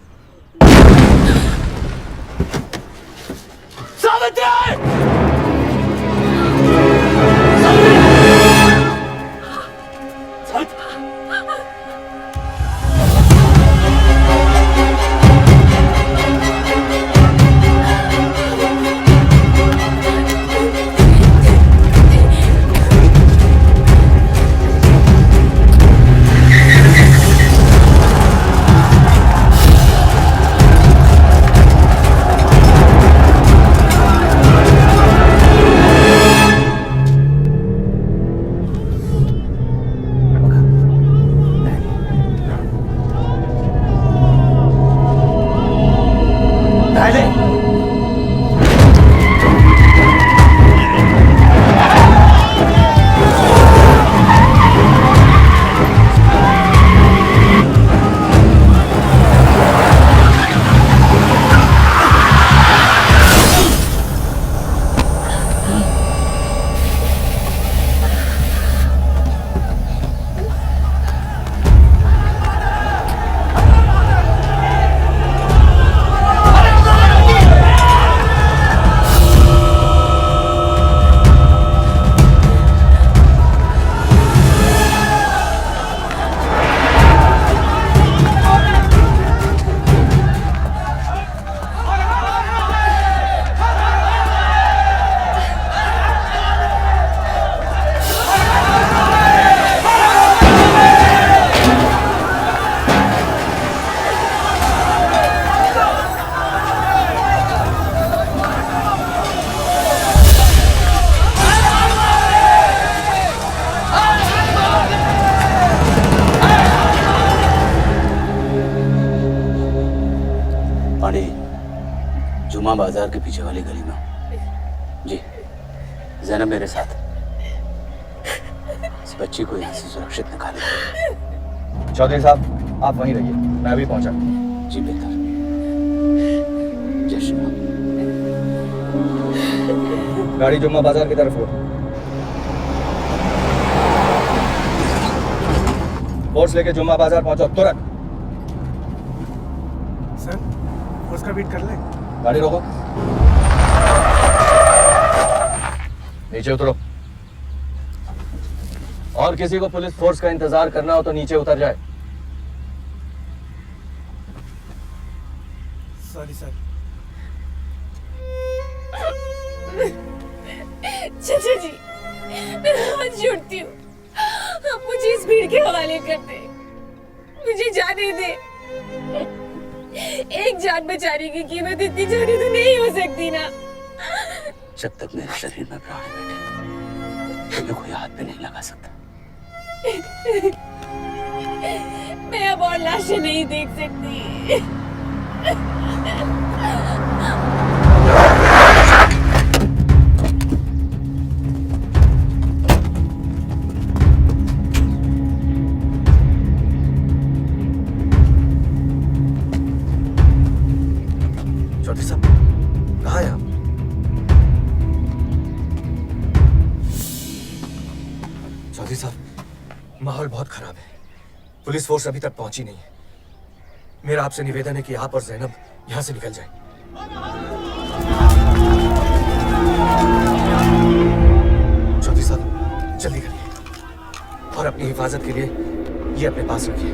जुम्मा बाजार के पीछे वाली गली में हूँ। जी, जैनब मेरे साथ। इस बच्ची को यहाँ से सुरक्षित निकालें। चौधरी साहब आप वहीं रहिए, मैं अभी पहुंचा। जी बेहतर। जय श्री राम। गाड़ी जुम्मा बाजार की तरफ हो। फोर्स लेके जुम्मा बाजार पहुंचो तुरंत। सर, फोर्स का वेट कर ले। गाड़ी रोको, नीचे उतरो। और किसी को पुलिस फोर्स का इंतजार करना हो तो नीचे उतर जाए। Sorry sir. चाचा जी, मैं हाथ जोड़ती हूँ, आप मुझे इस भीड़ के हवाले कर दे, मुझे जाने दे। एक जान बचाने की कीमत इतनी जानी तो नहीं हो सकती ना। जब तक मेरे शरीर में प्राण है बेटे, तुम्हें कोई हाथ पे नहीं लगा सकता। मैं अब और लाशें नहीं देख सकती। चौधरी साहब कहाँ हैं आप? चौधरी साहब, माहौल बहुत खराब है। पुलिस फोर्स अभी तक पहुंची नहीं है। मेरा आपसे निवेदन है कि आप और जैनब यहां से निकल जाएं। चौधरी साहब जल्दी करिए और अपनी हिफाजत के लिए ये अपने पास रखिए।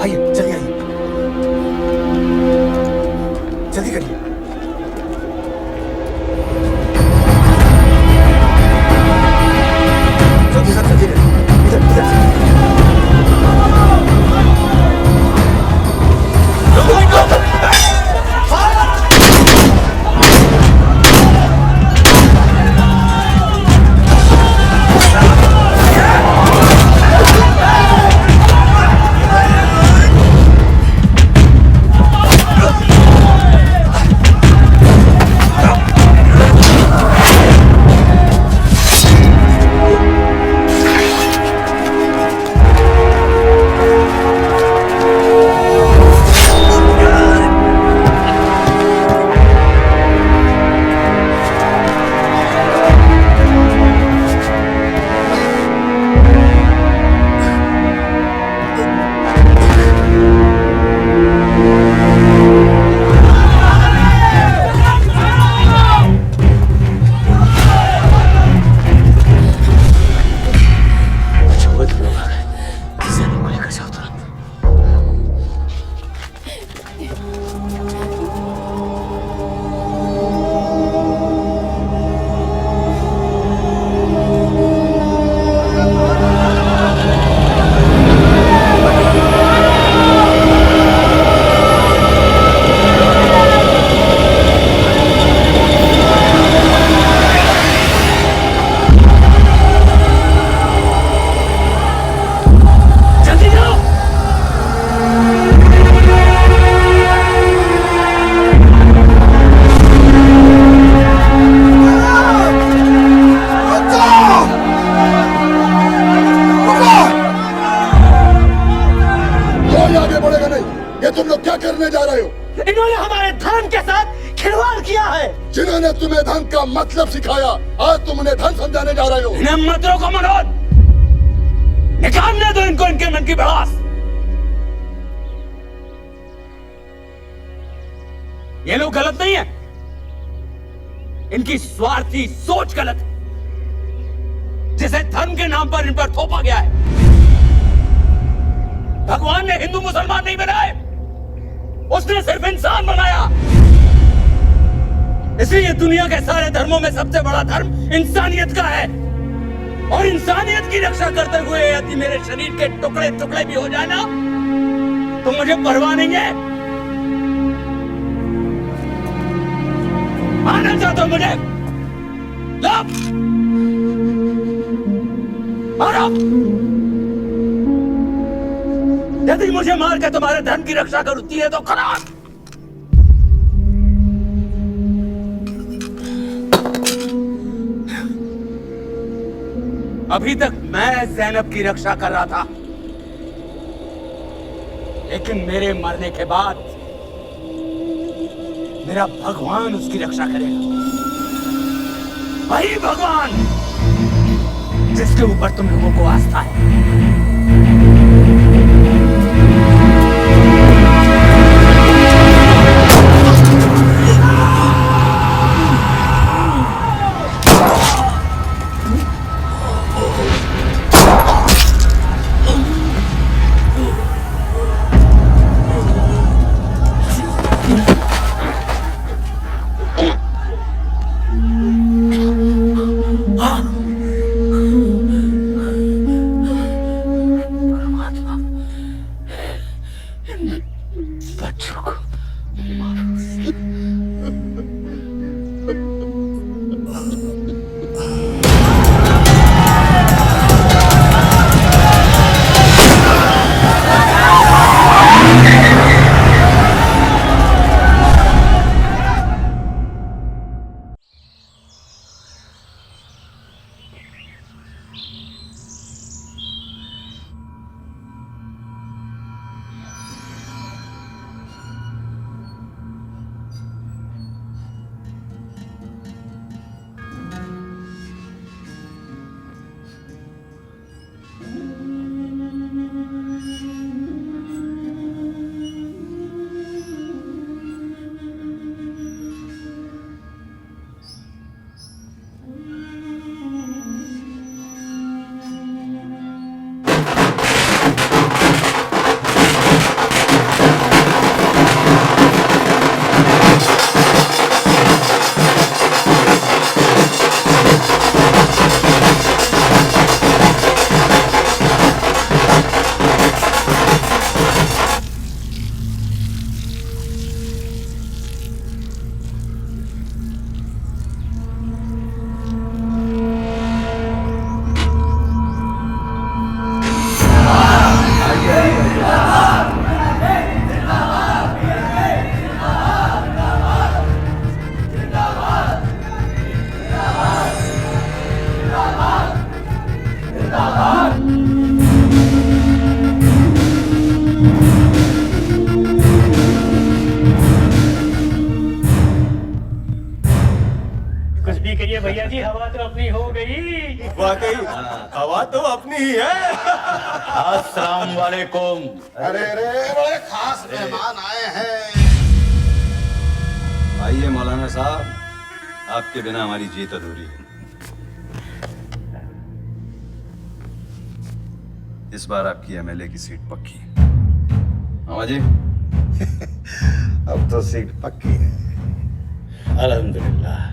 आइए, चलिए आइए, जल्दी करिए। चौधरी साहब जल्दी करिए, इधर इधर जिन्होंने तुम्हें धन का मतलब सिखाया, आज तुम उन्हें धन समझाने जा रहे हो। इन्हें मत रोको मनोज, निकालने दो इनको इनके मन की भड़ास। ये लोग गलत नहीं है, इनकी स्वार्थी सोच गलत है, जिसे धर्म के नाम पर इन पर थोपा गया है। भगवान ने हिंदू मुसलमान नहीं बनाए, उसने सिर्फ इंसान बनाया। इसलिए दुनिया के सारे धर्मों में सबसे बड़ा धर्म इंसानियत का है, और इंसानियत की रक्षा करते हुए यदि मेरे शरीर के टुकड़े टुकड़े भी हो जाए ना, तो मुझे परवाह नहीं है। आना चाहते हो मुझे? लो, मारो। यदि मुझे मार के तुम्हारे धन की रक्षा करती है तो करो, अभी तक मैं ज़ैनब की रक्षा कर रहा था, लेकिन मेरे मरने के बाद मेरा भगवान उसकी रक्षा करेगा। वही भगवान जिसके ऊपर तुम लोगों को आस्था है। भैया जी हवा तो अपनी हो गई। वाकई हवा तो अपनी ही है। अस्सलाम वालेकुम। अरे अरे बड़े खास मेहमान आए हैं। आइए मौलाना साहब, आपके बिना हमारी जीत अधूरी है। इस बार आपकी एमएलए की सीट पक्की है। मामा जी अब तो सीट पक्की है। अल्हम्दुलिल्लाह।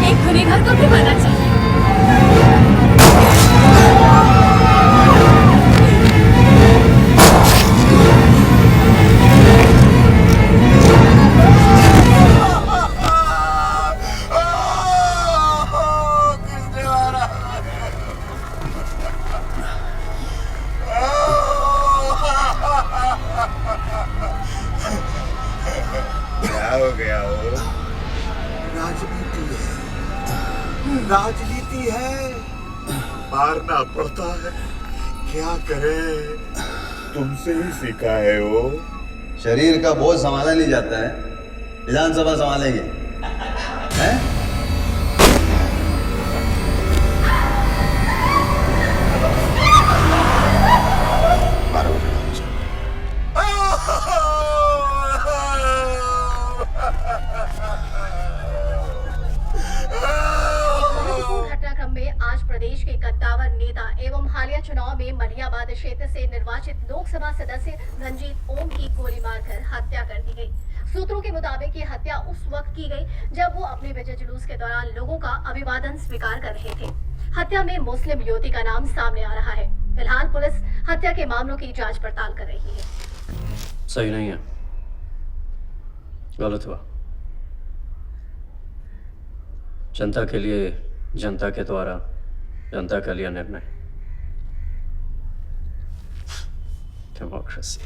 एक गुनहगार को भी मरना चाहिए। क्या हो गया हो? राजनीति है, राजनीति है, मारना पड़ता है, क्या करे? तुमसे ही सीखा है वो। शरीर का बोझ संभाला नहीं जाता है, विधानसभा संभालेंगे हैं? घटनाक्रम में आज प्रदेश के कद्दावर नेता एवं हालिया चुनाव में मलिहाबाद क्षेत्र से निर्वाचित लोकसभा सदस्य रंजीत ओम की गोली मारकर हत्या कर दी गई। सूत्रों के मुताबिक ये हत्या उस वक्त की गई जब वो अपने विजय जुलूस के दौरान लोगों का अभिवादन स्वीकार कर रहे थे। हत्या में मुस्लिम युवती का नाम सामने आ रहा है। फिलहाल पुलिस हत्या के मामलों की जांच पड़ताल कर रही है। सही नहीं है, गलत हुआ। जनता के लिए, जनता के द्वारा, जनता का लिया निर्णय, डेमोक्रेसी।